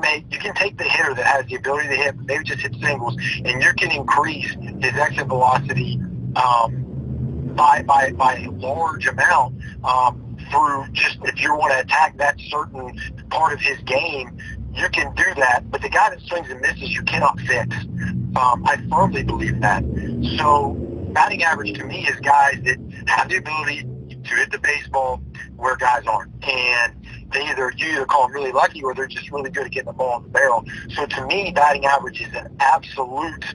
take the hitter that has the ability to hit, maybe just hit singles, and you can increase his exit velocity by a large amount. Through just, if you want to attack that certain part of his game, you can do that, but the guy that swings and misses, you cannot fix. I firmly believe that. So batting average to me is guys that have the ability to hit the baseball where guys aren't. And you either call them really lucky or they're just really good at getting the ball in the barrel. So to me, batting average is an absolute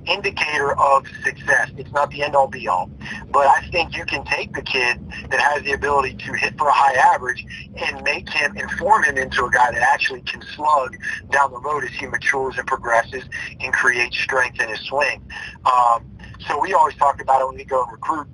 indicator of success. It's not the end-all be-all. But I think you can take the kid that has the ability to hit for a high average and inform him into a guy that actually can slug down the road as he matures and progresses and creates strength in his swing. So we always talk about it when we go and recruit.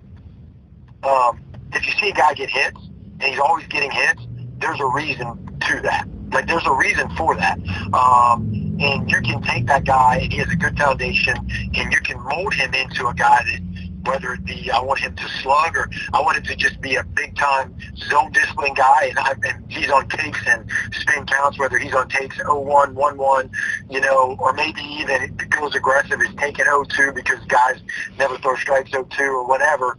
If you see a guy get hits, and he's always getting hits, there's a reason to that. Like, there's a reason for that. And you can take that guy, and he has a good foundation, and you can mold him into a guy that, whether it be I want him to slug or I want him to just be a big-time zone discipline guy, and he's on takes and spin counts, whether he's on takes 0-1, 1-1, or maybe even it goes aggressive is taking 0-2 because guys never throw strikes 0-2 or whatever.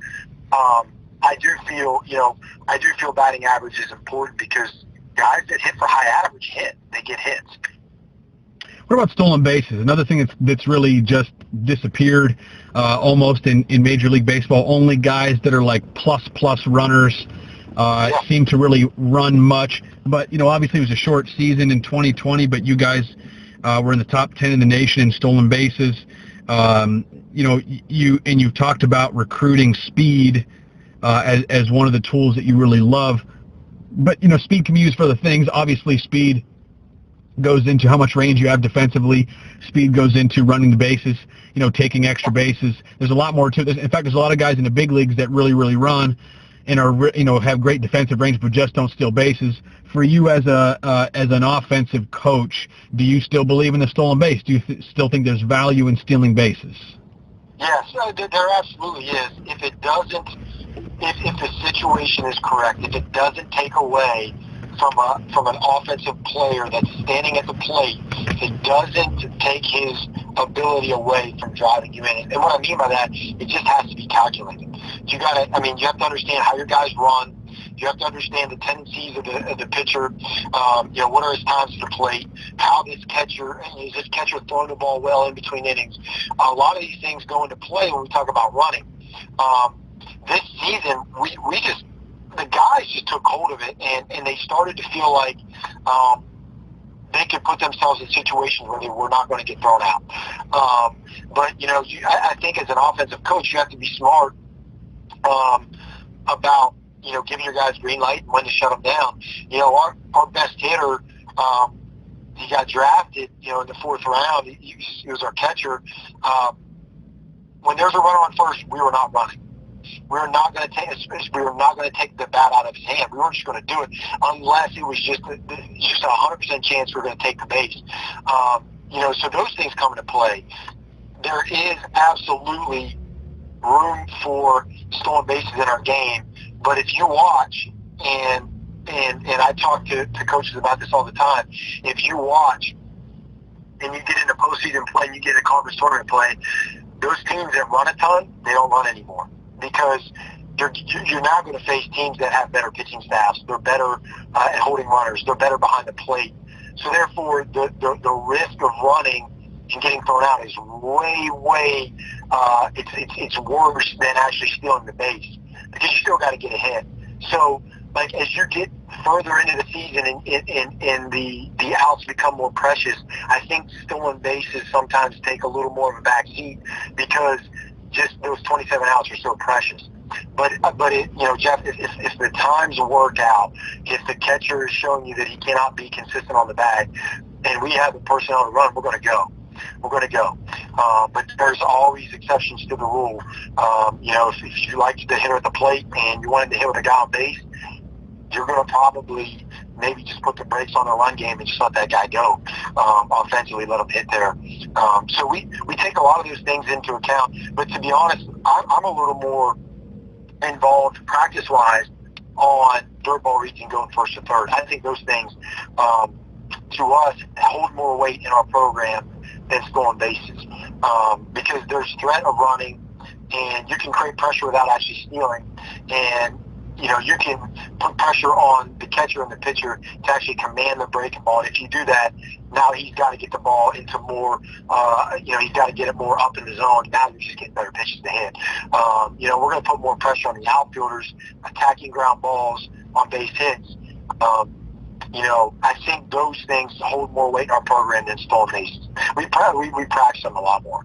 I do feel batting average is important because guys that hit for high average they get hits. What about stolen bases? Another thing that's really just disappeared almost in Major League Baseball. Only guys that are like plus runners seem to really run much. But, obviously it was a short season in 2020, but you guys were in the top 10 in the nation in stolen bases. You've talked about recruiting speed as one of the tools that you really love. But, speed can be used for other things. Obviously, speed goes into how much range you have defensively. Speed goes into running the bases, taking extra bases. There's a lot more to this. In fact, there's a lot of guys in the big leagues that really, really run and are, have great defensive range but just don't steal bases. For you as an offensive coach, do you still believe in the stolen base? Do you still think there's value in stealing bases? Yes, there absolutely is. If it doesn't, if the situation is correct, if it doesn't take away from an offensive player that's standing at the plate, if it doesn't take his ability away from driving you in. And what I mean by that, it just has to be calculated. You have to understand how your guys run. You have to understand the tendencies of the pitcher. What are his times to the plate? Is this catcher throwing the ball well in between innings? A lot of these things go into play when we talk about running. This season, the guys just took hold of it, and they started to feel like they could put themselves in situations where they were not going to get thrown out. But I think as an offensive coach, you have to be smart about giving your guys green light and when to shut them down. Our best hitter, he got drafted, in the 4th round. He was our catcher. When there's a runner on first, we were not running. We were not going to take the bat out of his hand. We weren't just going to do it unless it was just a 100% chance we were going to take the base. So those things come into play. There is absolutely room for stolen bases in our game, but if you watch, and I talk to coaches about this all the time, if you watch and you get into postseason play and you get into conference tournament play, those teams that run a ton, they don't run anymore. Because you're now going to face teams that have better pitching staffs. They're better at holding runners. They're better behind the plate. So therefore, the risk of running and getting thrown out is way it's worse than actually stealing the base, because you still got to get ahead. So as you get further into the season and the outs become more precious, I think stolen bases sometimes take a little more of a back seat because just those 27 outs are so precious. But Jeff, if the times work out, if the catcher is showing you that he cannot be consistent on the bag, and we have the personnel to run, we're going to go. But there's always exceptions to the rule. If you like the hitter at the plate and you wanted to hit with a guy on base, you're going to probably maybe just put the brakes on the run game and just let that guy go. Offensively, let him hit there. So we take a lot of those things into account. But to be honest, I'm a little more involved practice-wise on dirt ball reads and going first to third. I think those things, to us, hold more weight in our program than stolen bases, because there's threat of running, and you can create pressure without actually stealing, and you can put pressure on the catcher and the pitcher to actually command the breaking ball. And if you do that, now he's got to get the ball into more, he's got to get it more up in the zone. Now you're just getting better pitches to hit. We're going to put more pressure on the outfielders, attacking ground balls on base hits. I think those things hold more weight in our program than stolen bases. We practice them a lot more.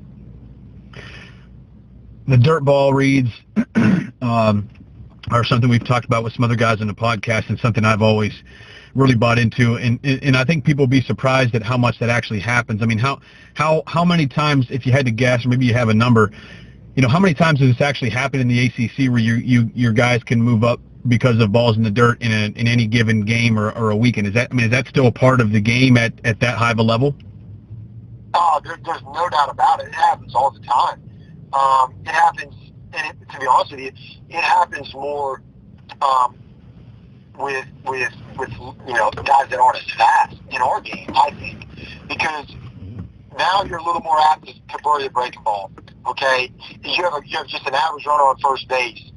The dirt ball reads are something we've talked about with some other guys on the podcast, and something I've always really bought into, and I think people will be surprised at how much that actually happens. I mean, how many times, if you had to guess, or maybe you have a number, how many times does this actually happen in the ACC where your guys can move up because of balls in the dirt in any given game or a weekend? Is that still a part of the game at that high of a level? There's no doubt about it. It happens all the time. It happens, and to be honest with you, it happens more with guys that aren't as fast in our game, I think, because now you're a little more apt to bury the breaking ball. Okay, you have just an average runner on first base,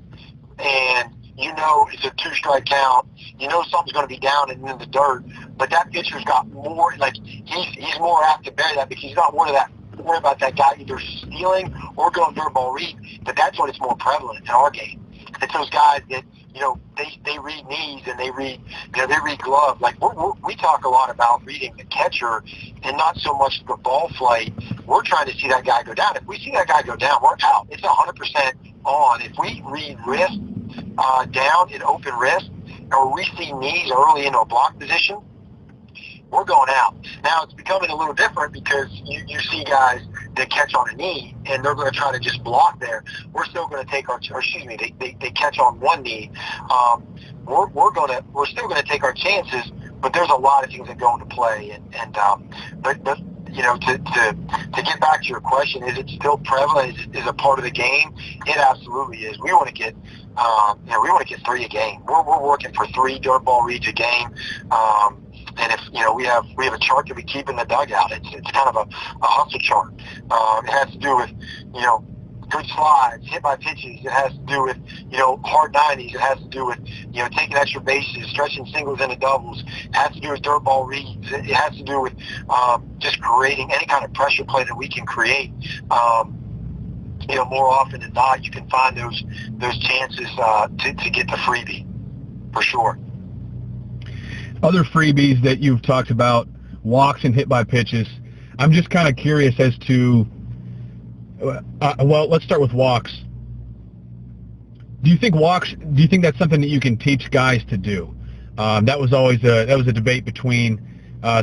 and it's a 2-strike count. Something's going to be down and in the dirt, but that pitcher's got more. Like he's more apt to bury that because he's not worried about that guy either stealing or going dirt ball read. But that's when it's more prevalent in our game. It's those guys that they read knees and they read glove. Like we talk a lot about reading the catcher and not so much the ball flight. We're trying to see that guy go down. If we see that guy go down, we're out. It's 100% on. If we read wrist down in open wrist, or we see knees early into a block position, we're going out. Now it's becoming a little different because you see guys that catch on a knee and they're going to try to just block there. We're still going to take they catch on one knee. We're still going to take our chances, but there's a lot of things that go into play. But to get back to your question, is it still prevalent? Is a part of the game? It absolutely is. We want to get 3 a game. We're working for 3 dirt ball reads a game. And if we have a chart that we keep in the dugout. It's kind of a hustle chart. It has to do with good slides, hit by pitches. It has to do with hard 90s. It has to do with taking extra bases, stretching singles into doubles. It has to do with dirt ball reads. It has to do with just creating any kind of pressure play that we can create. More often than not, you can find those chances to get the freebie for sure. Other freebies that you've talked about, walks and hit by pitches. I'm just kind of curious as to, let's start with walks. Do you think that's something that you can teach guys to do? That was always a debate between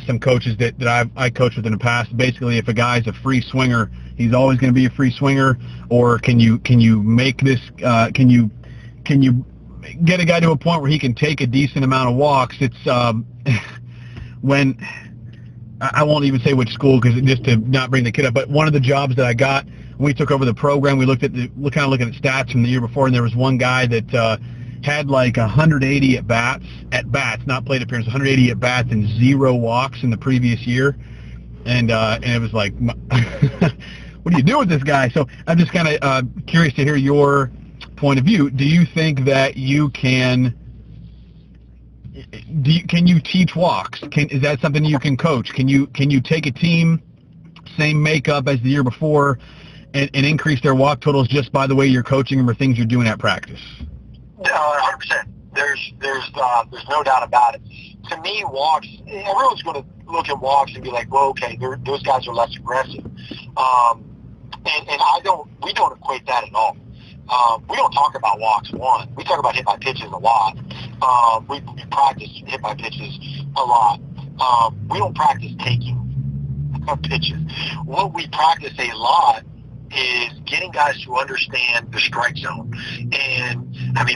some coaches that I coached with in the past. Basically, if a guy's a free swinger, he's always going to be a free swinger, or can you make this? Can you get a guy to a point where he can take a decent amount of walks? It's when I won't even say which school because just to not bring the kid up, but one of the jobs that I got when we took over the program, we looked at looking at stats from the year before, and there was one guy that had like 180 at bats, not plate appearances, 180 at bats and 0 walks in the previous year, and it was like, what do you do with this guy? So I'm just kind of curious to hear your point of view. Do you think that you can you teach walks? Is that something you can coach? Can you take a team, same makeup as the year before, and increase their walk totals just by the way you're coaching them or things you're doing at practice? 100%. There's no doubt about it. To me, walks, everyone's going to look at walks and be like, well, okay, those guys are less aggressive. And we don't equate that at all. We don't talk about walks, one. We talk about hit by pitches a lot. We practice hit by pitches a lot. We don't practice taking pitches. What we practice a lot is getting guys to understand the strike zone. And,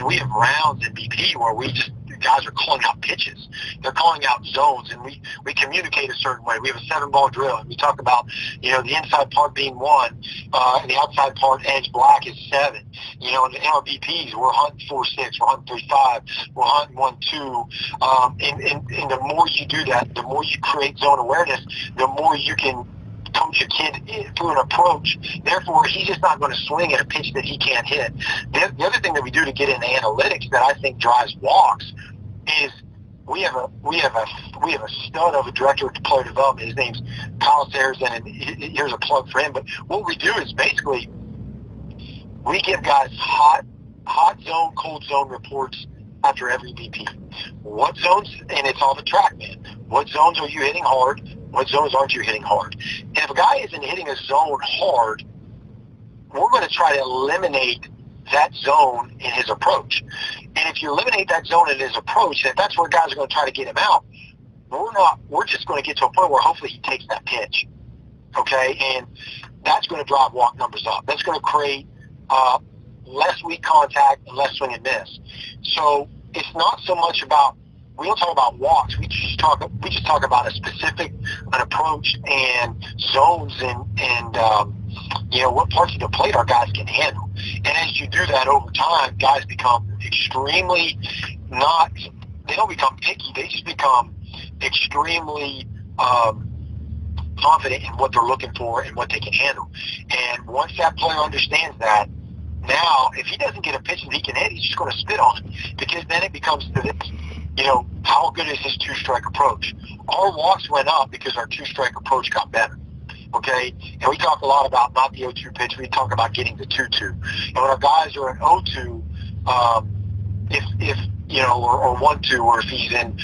we have rounds in BP where guys are calling out pitches. They're calling out zones, and we communicate a certain way. We have a 7-ball drill, and we talk about, the inside part being 1, and the outside part, edge black, is 7. And in our BPs, we're hunting 4-6, we're hunting 3-5, we're hunting 1-2. And the more you do that, the more you create zone awareness, the more you can coach coach a kid through an approach. Therefore, he's just not going to swing at a pitch that he can't hit. The other thing that we do to get into analytics that I think drives walks is we have a stud of a director of player development. His name's Kyle Sarrazin, and here's a plug for him. But what we do is basically we give guys hot zone, cold zone reports after every BP. What zones, and it's all the track, man. What zones are you hitting hard? What zones aren't you hitting hard? And if a guy isn't hitting a zone hard, we're going to try to eliminate that zone in his approach. And if you eliminate that zone in his approach, if that's where guys are going to try to get him out, we're just going to get to a point where hopefully he takes that pitch. Okay? And that's going to drive walk numbers up. That's going to create less weak contact and less swing and miss. So it's not so much about, we don't talk about walks. We just talk about an approach and zones and what parts of the plate our guys can handle. And as you do that over time, guys become extremely they don't become picky. They just become extremely confident in what they're looking for and what they can handle. And once that player understands that, now, if he doesn't get a pitch that he can hit, he's just going to spit on it, because then it becomes to this, how good is his two-strike approach? Our walks went up because our two-strike approach got better, okay? And we talk a lot about not the 0-2 pitch. We talk about getting the 2-2. And when our guys are at 0-2, or 1-2, or if he's in,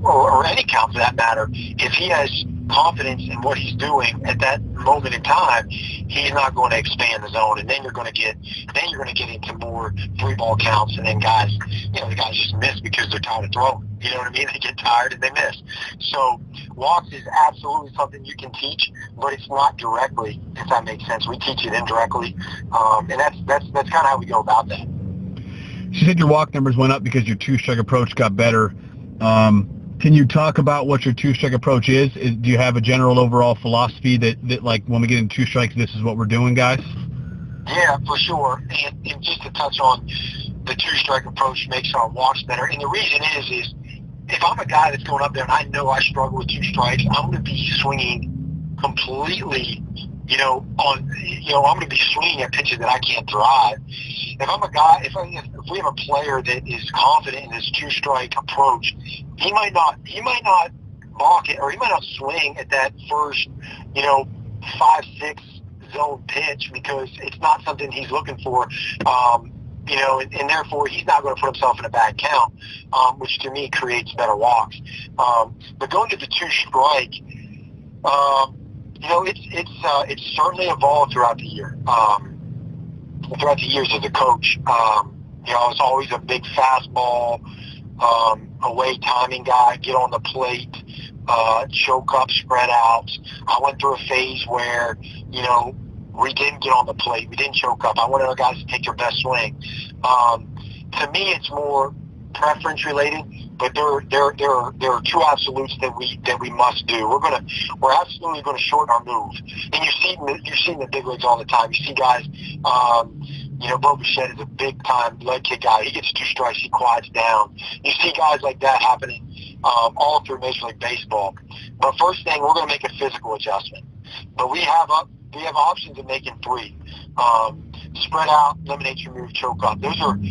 or any count for that matter, if he has confidence in what he's doing at that moment in time, he's not going to expand the zone, and then you're going to get into more 3-ball counts, and then the guys just miss because they're tired of throwing. You know what I mean? They get tired and they miss. So walks is absolutely something you can teach, but it's not directly, if that makes sense. We teach it indirectly, and that's kind of how we go about that. You said your walk numbers went up because your two-strike approach got better. Can you talk about what your two-strike approach is? Do you have a general overall philosophy that like when we get in 2 strikes, this is what we're doing, guys? Yeah, for sure. And just to touch on the 2-strike approach makes our walks better. And the reason is if I'm a guy that's going up there and I know I struggle with 2 strikes, I'm going to be swinging completely, I'm going to be swinging at pitches that I can't drive. If I'm a guy, if we have a player that is confident in his 2-strike approach, he might not balk it, or he might not swing at that first, 5-6 zone pitch, because it's not something he's looking for, and therefore he's not going to put himself in a bad count, which to me creates better walks. But going to the 2-strike, it's certainly evolved throughout the year. Throughout the years as a coach, I was always a big fastball, away timing guy, get on the plate, choke up, spread out. I went through a phase where, we didn't get on the plate, we didn't choke up. I wanted our guys to take their best swing. To me, it's more preference related, but there are 2 absolutes that we must do. We're absolutely going to shorten our move, and you're seeing the big leagues all the time. You see guys, Bo Bichette is a big time leg kick guy. He gets 2 strikes, he quiets down. You see guys like that happening all through Major League Baseball. But first thing, we're going to make a physical adjustment. But we have options of making 3. Spread out, eliminate your move, choke up. Those are 3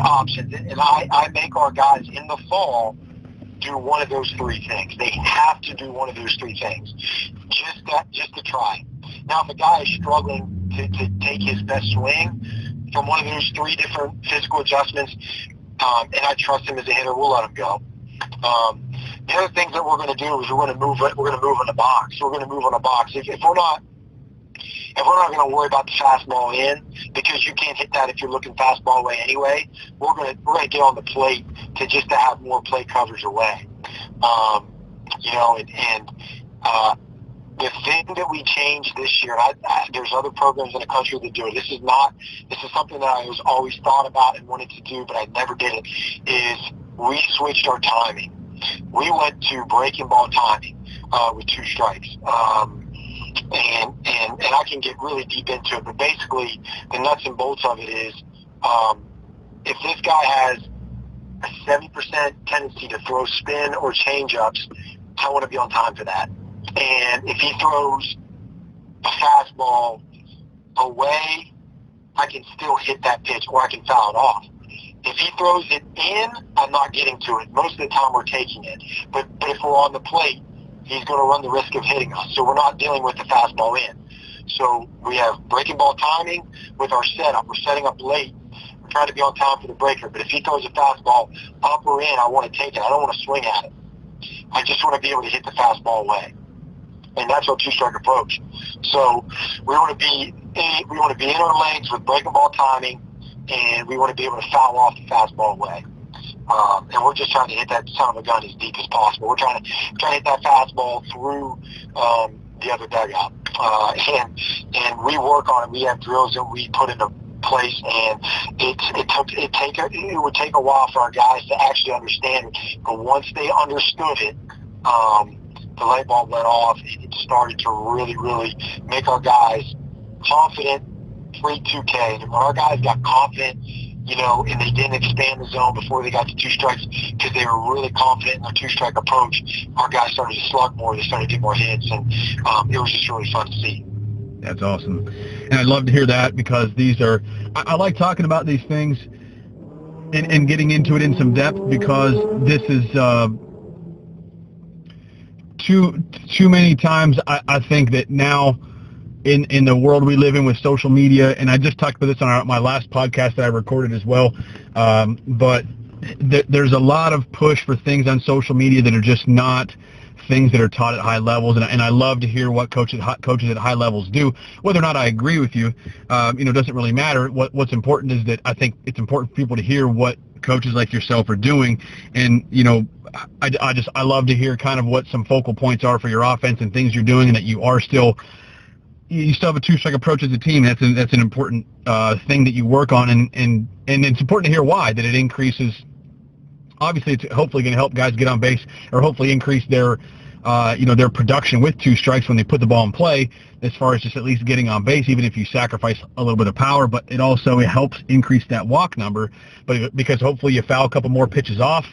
options, and I make our guys in the fall do one of those 3 things. They have to do one of those 3 things, just to try. Now, if a guy is struggling to take his best swing from one of those 3 different physical adjustments, and I trust him as a hitter, we'll let him go. The other things that we're going to do is we're going to move in the box. We're going to move on the box. If we're not going to worry about the fastball in, because you can't hit that if you're looking fastball away anyway, we're going to get on the plate to have more plate coverage away. The thing that we changed this year, there's other programs in the country that do it. This is something that I was always thought about and wanted to do, but I never did it, is we switched our timing. We went to breaking ball timing with 2 strikes. And I can get really deep into it, but basically the nuts and bolts of it is, if this guy has a 70% tendency to throw spin or change-ups, I want to be on time for that. And if he throws a fastball away, I can still hit that pitch or I can foul it off. If he throws it in, I'm not getting to it. Most of the time we're taking it. But if we're on the plate, he's going to run the risk of hitting us. So we're not dealing with the fastball in. So we have breaking ball timing with our setup. We're setting up late. We're trying to be on time for the breaker. But if he throws a fastball up or in, I want to take it. I don't want to swing at it. I just want to be able to hit the fastball away. And that's our two-strike approach. So we want to be in our legs with breaking ball timing, and we want to be able to foul off the fastball away. And we're just trying to hit that son of a gun as deep as possible. We're trying to hit that fastball through the other dugout. And we work on it. We have drills that we put into place, and it would take a while for our guys to actually understand it. But once they understood it, the light bulb went off. It started to really, really make our guys confident pre-2K. And when our guys got confident, and they didn't expand the zone before they got to two strikes because they were really confident in their two-strike approach, our guys started to slug more. They started to get more hits, and it was just really fun to see. That's awesome. And I'd love to hear that, because these are, I like talking about these things and getting into it in some depth, because this is too many times I think that now in the world we live in with social media, and I just talked about this on my last podcast that I recorded as well, but there's a lot of push for things on social media that are just not things that are taught at high levels, and I love to hear what coaches at high levels do. Whether or not I agree with you, doesn't really matter. What's important is that I think it's important for people to hear what coaches like yourself are doing, and I love to hear kind of what some focal points are for your offense and things you're doing, and that you still have a two-strike approach as a team. That's an important thing that you work on, and it's important to hear why, that it increases. Obviously, it's hopefully going to help guys get on base, or hopefully increase their production with two strikes when they put the ball in play, as far as just at least getting on base, even if you sacrifice a little bit of power. But it also helps increase that walk number, but because hopefully you foul a couple more pitches off,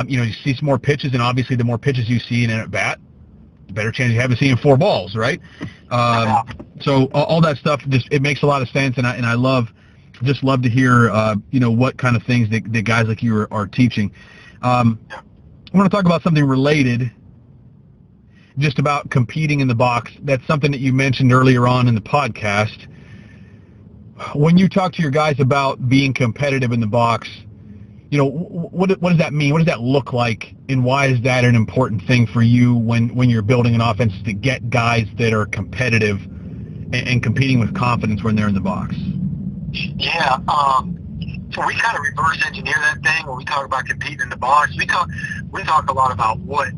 you see some more pitches, and obviously the more pitches you see in an at-bat, the better chance you have of seeing four balls, right? So all that stuff, it makes a lot of sense, and I love to hear what kind of things that guys like you are teaching. I want to talk about something related, just about competing in the box. That's something that you mentioned earlier on in the podcast. When you talk to your guys about being competitive in the box, what does that mean? What does that look like, and why is that an important thing for you when you're building an offense, to get guys that are competitive and competing with confidence when they're in the box? Yeah, so we kind of reverse engineer that thing when we talk about competing in the box. We talk a lot about what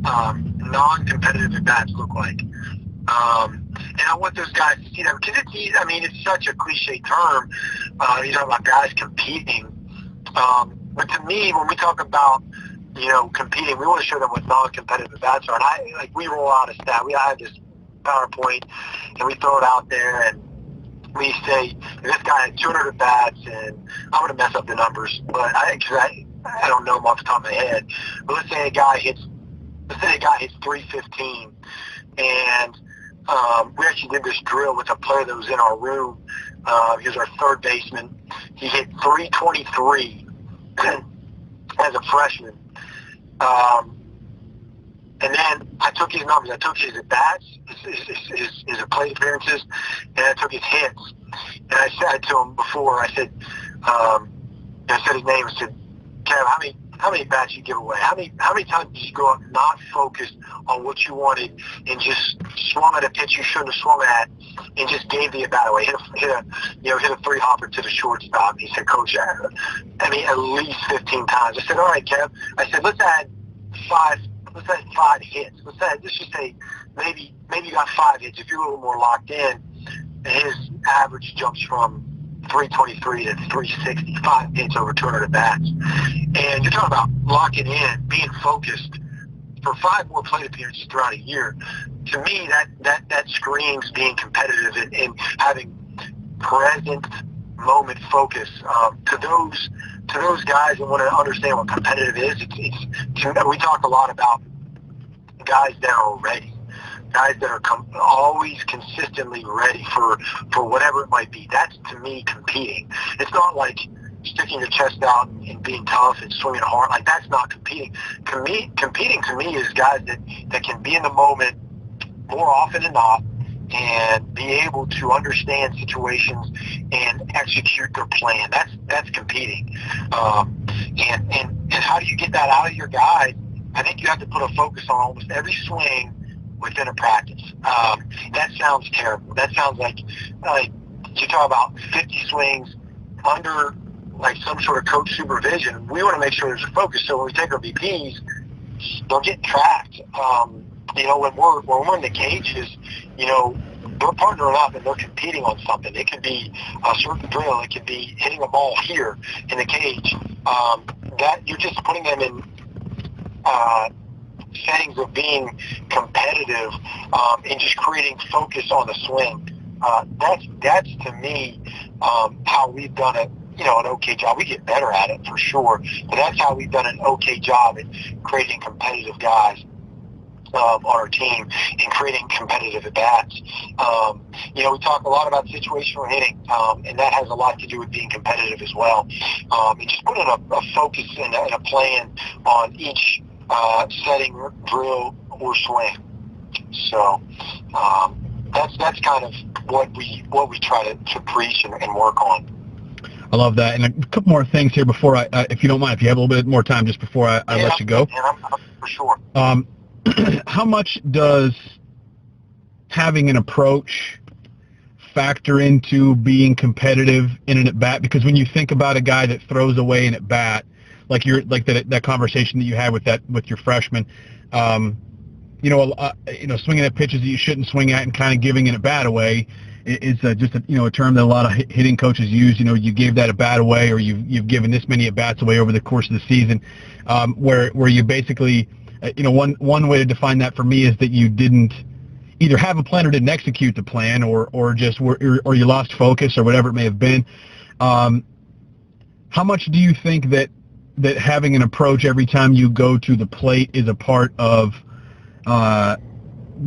non-competitive at-bats look like. And I want those guys to see that, because it's such a cliche term. You talk about guys competing. But to me, when we talk about, competing, we want to show them what non-competitive at-bats are. And we roll out a stat. I have this PowerPoint, and we throw it out there, and we say, this guy had 200 at-bats, and I'm going to mess up the numbers, but I don't know them off the top of my head. But let's say a guy hits 315, and we actually did this drill with a player that was in our room. He was our third baseman. He hit 323 as a freshman. And then I took his numbers. I took his at-bats, his plate appearances, and I took his hits. And I said to him before, I said his name. I said, Kev, how many bats you give away? How many times did you go up not focused on what you wanted and just swung at a pitch you shouldn't have swung at and just gave the at-bat away? Hit a three hopper to the shortstop. He said, Coach, at least 15 times. I said, all right, Kev. I said, let's add five hits. Let's just say maybe you got 5 hits. If you're a little more locked in, his average jumps from 323 to 360, 5 hits over 200 at-bats. And you're talking about locking in, being focused for 5 more plate appearances throughout a year. To me, that screams being competitive and having present moment focus. To those guys that want to understand what competitive is, we talk a lot about guys that are ready. guys that are always consistently ready for whatever it might be. That's, to me, competing. It's not like sticking your chest out and being tough and swinging hard. Like, that's not competing. Competing to me is guys that can be in the moment more often than not and be able to understand situations and execute their plan. That's competing. And how do you get that out of your guys? I think you have to put a focus on almost every swing within a practice. That sounds terrible. That sounds like you talk about 50 swings under like some sort of coach supervision. We want to make sure there's a focus. So when we take our VPs, they're getting tracked. When we're in the cages, they're partnering up and they're competing on something. It could be a certain drill. It could be hitting a ball here in the cage. That you're just putting them in settings of being competitive and just creating focus on the swing. That's to me how we've done it. An okay job. We get better at it for sure, but that's how we've done an okay job in creating competitive guys on our team and creating competitive at-bats. We talk a lot about situational hitting, and that has a lot to do with being competitive as well. And just putting a focus and a plan on each setting, drill, or swing. So that's kind of what we try to preach and work on. I love that. And a couple more things here before if you don't mind, if you have a little bit more time just before I let you go. Yeah, I'm for sure. How much does having an approach factor into being competitive in an at-bat? Because when you think about a guy that throws away an at-bat, like that conversation that you had with your freshman, swinging at pitches that you shouldn't swing at and kind of giving an at-bat away is just a term that a lot of hitting coaches use. You gave that at-bat away, or you've given this many at-bats away over the course of the season, where you basically, one way to define that for me is that you didn't either have a plan or didn't execute the plan, or you lost focus or whatever it may have been. How much do you think that having an approach every time you go to the plate is a part of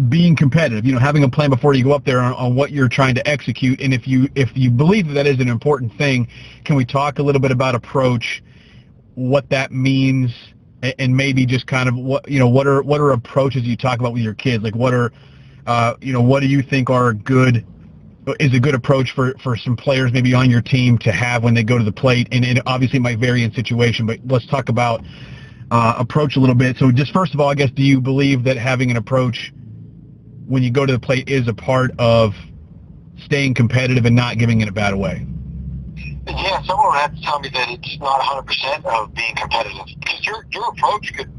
being competitive, having a plan before you go up there on what you're trying to execute? And if you believe that is an important thing, can we talk a little bit about approach, what that means, and maybe just kind of what are approaches you talk about with your kids? Like what are what do you think is a good approach for some players maybe on your team to have when they go to the plate? And it obviously might vary in situation, but let's talk about approach a little bit. So just first of all, I guess, do you believe that having an approach when you go to the plate is a part of staying competitive and not giving it a bat away? Yeah, someone would have to tell me that it's not 100% of being competitive, because your approach could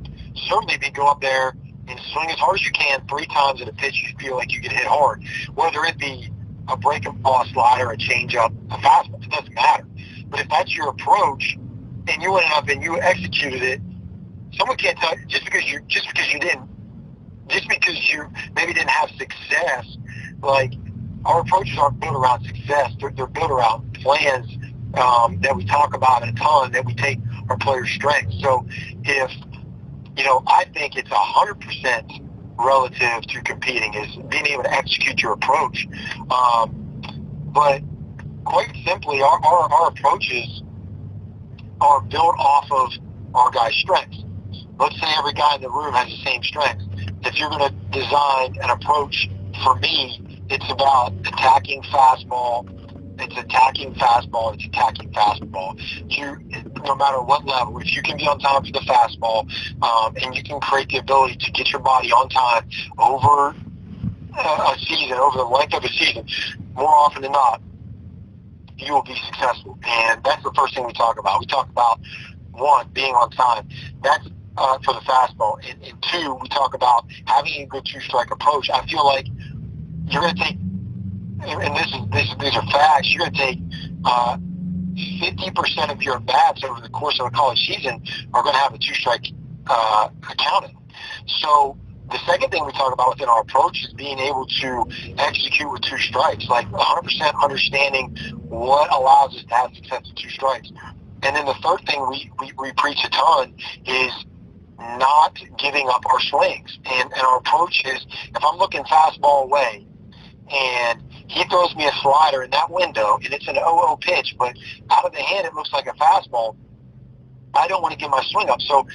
certainly be go up there and swing as hard as you can 3 times at a pitch you feel like you can hit hard, whether it be a breaking ball, slider, a changeup, a fastball. It doesn't matter. But if that's your approach and you went up and you executed it, someone can't tell you just because you maybe didn't have success. Like, our approaches aren't built around success. They're built around plans that we talk about a ton, that we take our players' strengths. So if, I think it's 100% relative to competing is being able to execute your approach. But quite simply, our approaches are built off of our guys' strengths. Let's say every guy in the room has the same strengths. If you're going to design an approach, for me, it's about attacking fastball. It's attacking fastball. No matter what level, if you can be on time for the fastball, and you can create the ability to get your body on time over a season, over the length of a season, more often than not, you will be successful. And that's the first thing we talk about. We talk about, 1, being on time. That's for the fastball. And 2, we talk about having a good 2-strike approach. I feel like you're going to take, and these are facts, you're going to take 50% of your bats over the course of a college season are going to have a 2-strike accounted. So the second thing we talk about within our approach is being able to execute with 2 strikes, like 100% understanding what allows us to have success with 2 strikes. And then the third thing we preach a ton is not giving up our swings. And our approach is, if I'm looking fastball away and he throws me a slider in that window and it's an 0-0 pitch, but out of the hand it looks like a fastball, I don't want to give my swing up. So,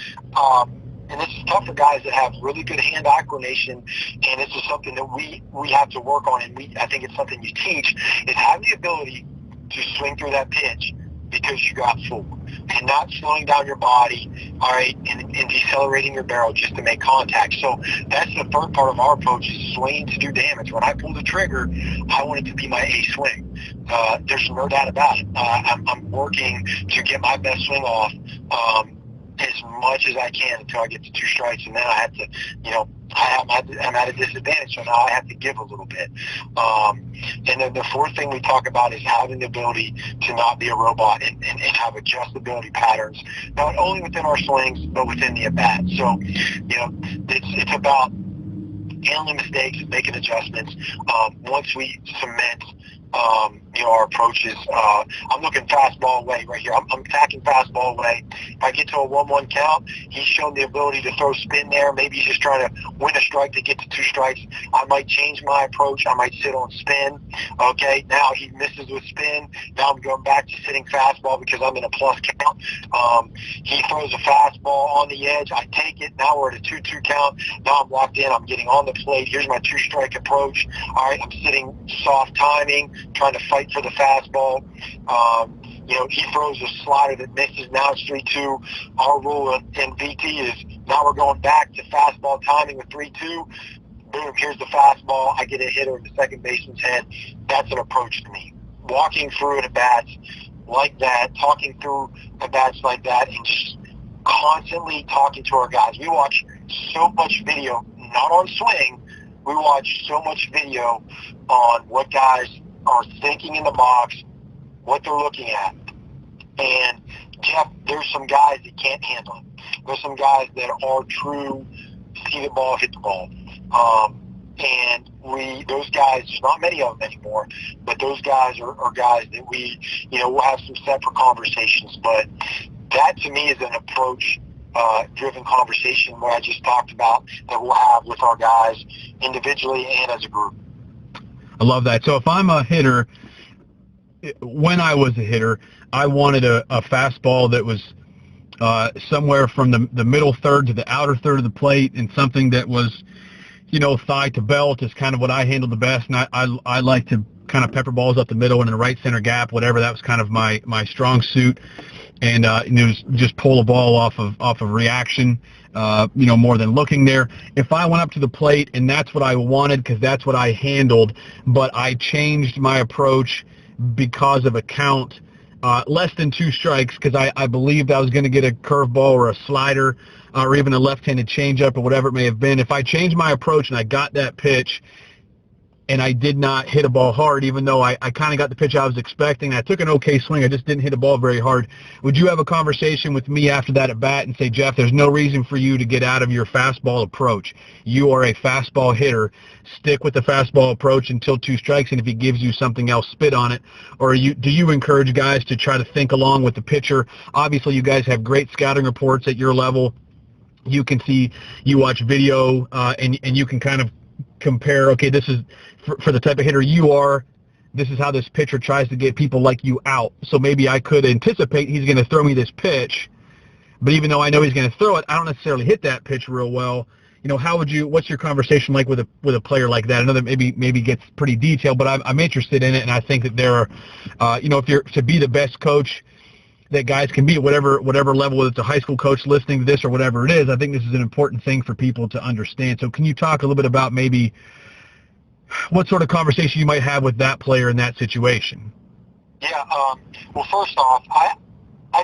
and this is tough for guys that have really good hand-eye coordination, and this is something that we have to work on, and I think it's something you teach, is having the ability to swing through that pitch because you got full, and not slowing down your body, all right, and decelerating your barrel just to make contact. So that's the third part of our approach, is swinging to do damage. When I pull the trigger, I want it to be my A swing. There's no doubt about it. I'm working to get my best swing off as much as I can until I get to 2 strikes, and then I have to, I'm at a disadvantage, so now I have to give a little bit. And then the fourth thing we talk about is having the ability to not be a robot and have adjustability patterns, not only within our swings, but within the at-bat. So, it's about handling mistakes, making adjustments. Once we cement our approach is, I'm looking fastball away right here. I'm attacking fastball away. If I get to a 1-1 count, he's shown the ability to throw spin there. Maybe he's just trying to win a strike to get to 2 strikes. I might change my approach. I might sit on spin. Okay, now he misses with spin. Now I'm going back to sitting fastball because I'm in a plus count. He throws a fastball on the edge. I take it. Now we're at a 2-2 count. Now I'm locked in. I'm getting on the plate. Here's my 2-strike approach. All right, I'm sitting soft timing, trying to fight for the fastball. He throws a slider that misses. Now it's 3-2. Our rule in VT is now we're going back to fastball timing with 3-2. Boom, here's the fastball. I get a hitter in the second baseman's head. That's an approach to me. Walking through at bats like that, talking through at bats like that, and just constantly talking to our guys. We watch so much video, not on swing. We watch so much video on what guys are thinking in the box, what they're looking at. And Jeff, there's some guys that can't handle it. There's some guys that are true see the ball, hit the ball. And those guys, there's not many of them anymore, but those guys are guys that we'll have some separate conversations. But that to me is an approach driven conversation where I just talked about that we'll have with our guys individually and as a group. I love that. So if I'm a hitter, when I was a hitter, I wanted a fastball that was somewhere from the middle third to the outer third of the plate, and something that was, thigh to belt is kind of what I handled the best. And I like to kind of pepper balls up the middle and in the right center gap, whatever. That was kind of my strong suit. And it was just pull a ball off of reaction, more than looking there. If I went up to the plate and that's what I wanted because that's what I handled, but I changed my approach because of a count less than 2 strikes because I believed I was going to get a curveball or a slider or even a left-handed changeup or whatever it may have been. If I changed my approach and I got that pitch and I did not hit a ball hard, even though I kind of got the pitch I was expecting, I took an okay swing, I just didn't hit a ball very hard, would you have a conversation with me after that at bat and say, Jeff, there's no reason for you to get out of your fastball approach. You are a fastball hitter. Stick with the fastball approach until 2 strikes, and if he gives you something else, spit on it. Or do you encourage guys to try to think along with the pitcher? Obviously, you guys have great scouting reports at your level. You can see, you watch video, and you can kind of compare, okay, this is for the type of hitter you are, this is how this pitcher tries to get people like you out. So maybe I could anticipate he's going to throw me this pitch, but even though I know he's going to throw it, I don't necessarily hit that pitch real well. What's your conversation like with a player like that? I know that maybe gets pretty detailed, but I'm interested in it, and I think that there are, if you're to be the best coach that guys can be at whatever level, whether it's a high school coach listening to this or whatever it is, I think this is an important thing for people to understand. So can you talk a little bit about maybe what sort of conversation you might have with that player in that situation? Yeah, well, first off, I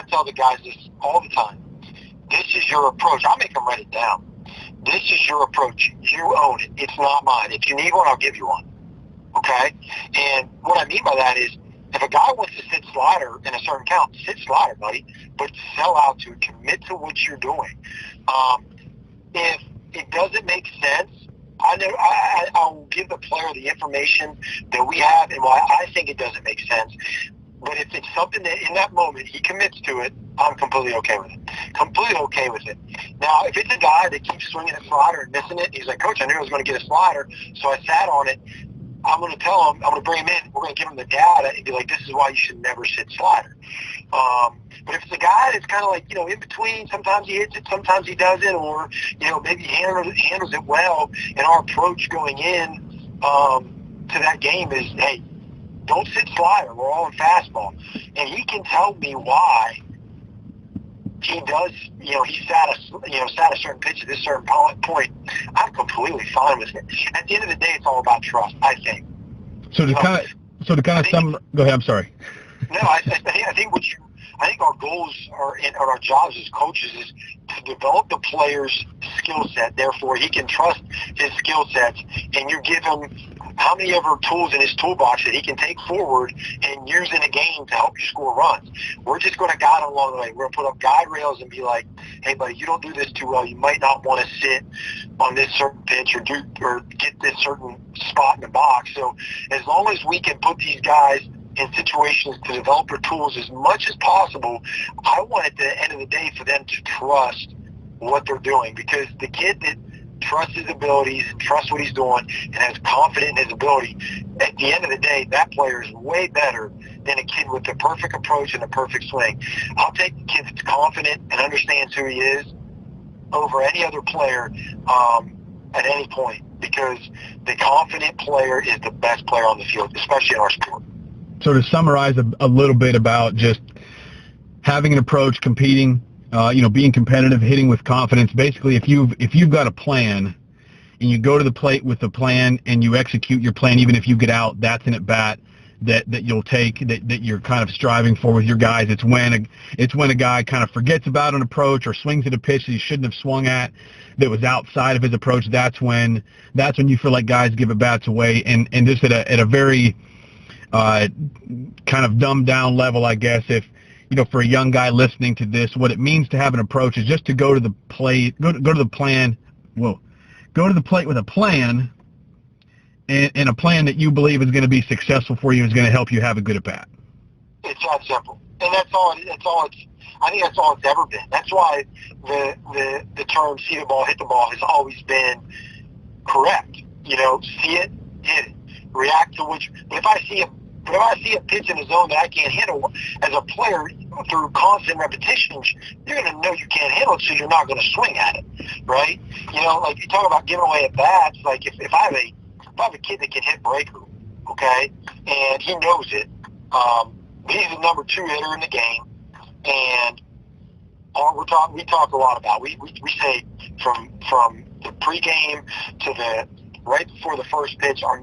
tell the guys this all the time. This is your approach. I'll make them write it down. This is your approach. You own it. It's not mine. If you need one, I'll give you one. Okay? And what I mean by that is, if a guy wants to sit slider in a certain count, sit slider, buddy, but sell out to it. Commit to what you're doing. If it doesn't make sense, I will give the player the information that we have and why I think it doesn't make sense. But if it's something that in that moment he commits to it, I'm completely okay with it. Completely okay with it. Now, if it's a guy that keeps swinging a slider and missing it, he's like, Coach, I knew I was going to get a slider, so I sat on it. I'm going to tell him, I'm going to bring him in, we're going to give him the data and be like, this is why you should never sit slider. But if it's a guy that's kind of like, in between, sometimes he hits it, sometimes he doesn't, or, maybe he handles it well, and our approach going in to that game is, hey, don't sit slider, we're all in fastball. And he can tell me why he does, he sat a certain pitch at this certain point. I'm completely fine with it. At the end of the day, it's all about trust, I think. So to kind of sum, go ahead. I'm sorry. No, I think our goals and our jobs as coaches is to develop the player's skill set. Therefore, he can trust his skill sets, and you give him how many ever tools in his toolbox that he can take forward and use in a game to help you score runs. We're just going to guide him along the way. We're going to put up guide rails and be like, hey, buddy, you don't do this too well. You might not want to sit on this certain pitch or get this certain spot in the box. So as long as we can put these guys in situations to develop their tools as much as possible, I want at the end of the day for them to trust what they're doing, because the kid that trusts his abilities and trusts what he's doing and has confidence in his ability, at the end of the day, that player is way better than a kid with the perfect approach and the perfect swing. I'll take the kid that's confident and understands who he is over any other player at any point, because the confident player is the best player on the field, especially in our sport. So to summarize a little bit about just having an approach, competing, being competitive, hitting with confidence. Basically, if you've got a plan and you go to the plate with the plan and you execute your plan, even if you get out, that's an at bat that you'll take, that you're kind of striving for with your guys. It's when a guy kind of forgets about an approach or swings at a pitch that he shouldn't have swung at that was outside of his approach. That's when you feel like guys give at bats away, and just at a very kind of dumbed down level, I guess, if for a young guy listening to this, what it means to have an approach is just to go to the plate, go to the plate with a plan, and a plan that you believe is going to be successful for you, is going to help you have a good at bat. It's that simple, and that's all. I think that's all it's ever been. That's why the term "see the ball, hit the ball" has always been correct. See it, hit it, react to which. But if I see a pitch in the zone that I can't handle, as a player, through constant repetitions, you're going to know you can't handle it, so you're not going to swing at it, right? Like you talk about giving away at bats. Like if I have a kid that can hit breaker, okay, and he knows it, he's the number 2 hitter in the game, and we talk a lot about. We say from the pregame to the right before the first pitch, our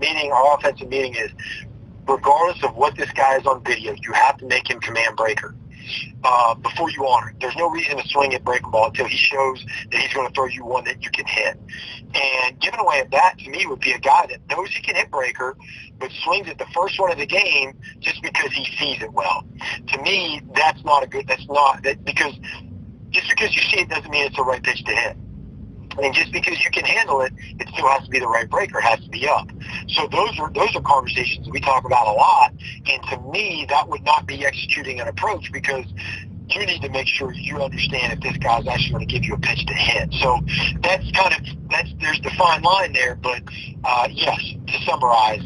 offensive meeting is, regardless of what this guy is on video, you have to make him command breaker before you honor it. There's no reason to swing at breaking ball until he shows that he's going to throw you one that you can hit. And giving away at bat, to me, would be a guy that knows he can hit breaker, but swings at the first one of the game just because he sees it well. To me, because just because you see it doesn't mean it's the right pitch to hit. And just because you can handle it, it still has to be the right breaker, it has to be up. So those are conversations we talk about a lot. And to me, that would not be executing an approach, because you need to make sure you understand if this guy's actually going to give you a pitch to hit. So there's the fine line there. But yes, to summarize,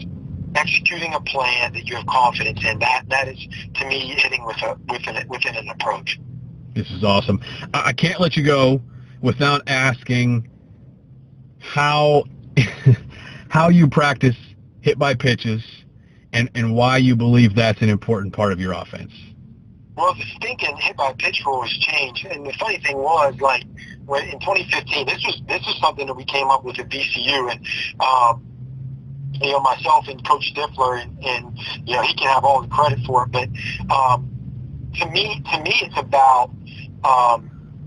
executing a plan that you have confidence in, that is, to me, hitting within an approach. This is awesome. I can't let you go without asking how you practice hit by pitches and why you believe that's an important part of your offense. Well, the stinking hit by pitch rule has changed, and the funny thing was, like, when in 2015, this was something that we came up with at VCU, and myself and Coach Stifler, and he can have all the credit for it, but to me, it's about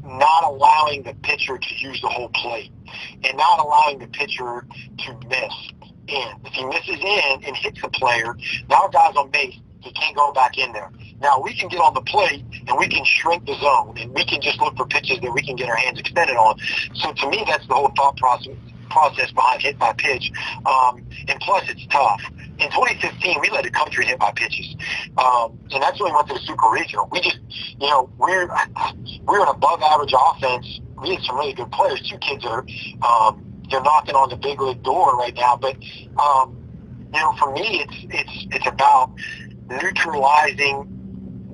not allowing the pitcher to use the whole plate and not allowing the pitcher to miss in. If he misses in and hits the player, now a guy's on base, he can't go back in there. Now we can get on the plate and we can shrink the zone and we can just look for pitches that we can get our hands extended on. So to me, that's the whole thought process behind hit by pitch. And plus, it's tough. in 2015, we led the country in hit by pitches, and that's when we went to the Super Regional. We just, we're an above average offense. We had some really good players. Two kids that are they're knocking on the big league door right now. But for me, it's about neutralizing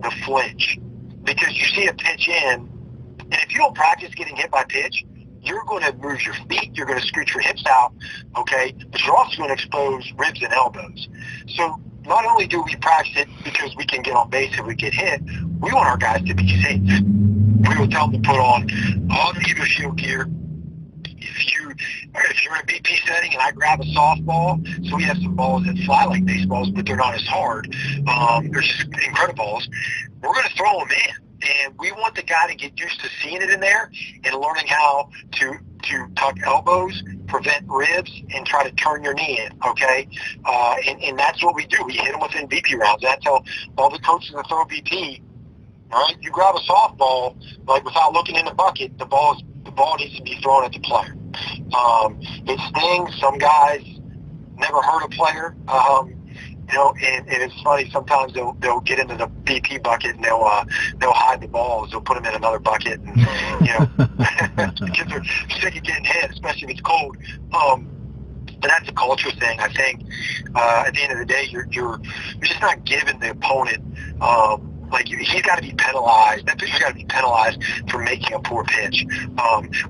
the flinch, because you see a pitch in, and if you don't practice getting hit by pitch, you're going to move your feet, you're going to scooch your hips out, okay? But you're also going to expose ribs and elbows. So not only do we practice it because we can get on base if we get hit, we want our guys to be safe. We will tell them to put on all the Evo Shield gear. If you're in a BP setting and I grab a softball, so we have some balls that fly like baseballs, but they're not as hard. They're just incredible balls. We're going to throw them in. And we want the guy to get used to seeing it in there and learning how to tuck elbows, prevent ribs, and try to turn your knee in, okay? And that's what we do. We hit them within BP rounds. That's how all the coaches that throw BP, all right? You grab a softball, like without looking in the bucket, the ball needs to be thrown at the player. It stings. Some guys never hurt a player. And it's funny, sometimes they'll get into the BP bucket and they'll hide the balls. They'll put them in another bucket, and kids are sick of getting hit, especially if it's cold. But that's a culture thing. I think at the end of the day, you're just not giving the opponent he's got to be penalized. That pitcher's got to be penalized for making a poor pitch.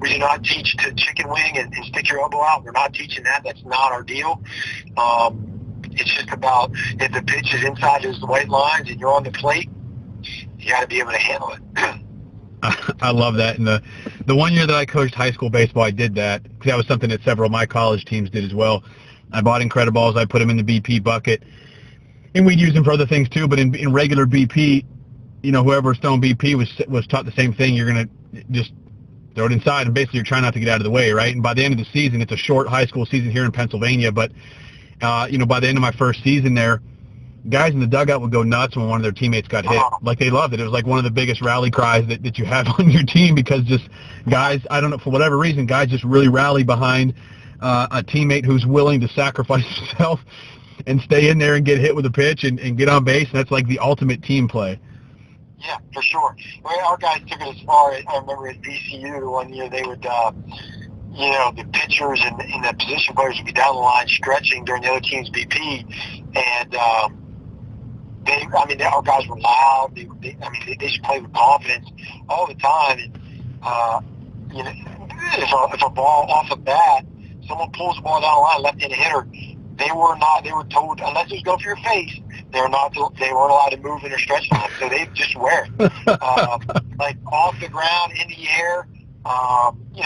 We do not teach to chicken wing and stick your elbow out. We're not teaching that. That's not our deal. It's just about if the pitch is inside those white lines and you're on the plate, you got to be able to handle it. I love that. And the 1 year that I coached high school baseball, I did that because that was something that several of my college teams did as well. I bought Incrediballs. I put them in the BP bucket, and we'd use them for other things too. But in regular BP, whoever's throwing BP was taught the same thing. You're going to just throw it inside, and basically you're trying not to get out of the way, right? And by the end of the season, it's a short high school season here in Pennsylvania, but by the end of my first season there, guys in the dugout would go nuts when one of their teammats got hit. Like, they loved it. It was like one of the biggest rally cries that you have on your team, because just guys, I don't know, for whatever reason, guys just really rally behind a teammate who's willing to sacrifice himself and stay in there and get hit with a pitch and get on base. And that's like the ultimate team play. Yeah, for sure. Well, our guys took it as far as, I remember at VCU 1 year, they would the pitchers and the position players would be down the line stretching during the other team's BP, and our guys were loud. They just played with confidence all the time. And if a ball off a bat, someone pulls the ball down the line, left-handed hitter, they were told, unless it was go for your face, they weren't allowed to move in their stretch line, so they just wear it. Like off the ground, in the air.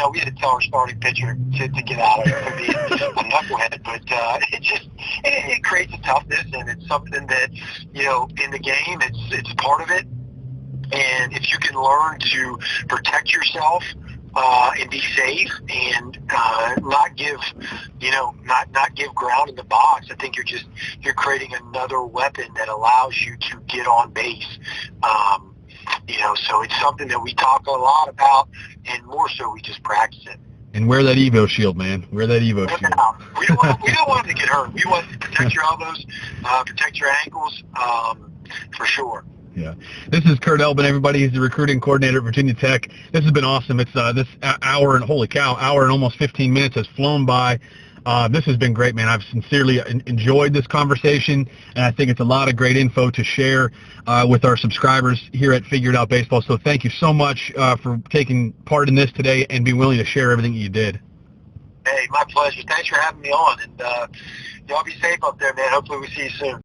We had to tell our starting pitcher to get out of it for being a knucklehead, but it creates a toughness, and it's something that, in the game, it's part of it. And if you can learn to protect yourself and be safe and not give ground in the box, I think you're creating another weapon that allows you to get on base. So it's something that we talk a lot about, and more so we just practice it. And wear that Evo Shield, man. Wear that Evo Shield. We don't want them to get hurt. We want to protect your elbows, protect your ankles, for sure. Yeah. This is Kurt Elbin, everybody. He's the recruiting coordinator at Virginia Tech. This has been awesome. It's this hour and almost 15 minutes has flown by. This has been great, man. I've sincerely enjoyed this conversation, and I think it's a lot of great info to share with our subscribers here at Figured Out Baseball. So thank you so much for taking part in this today and being willing to share everything you did. Hey, my pleasure. Thanks for having me on, and y'all be safe up there, man. Hopefully we see you soon.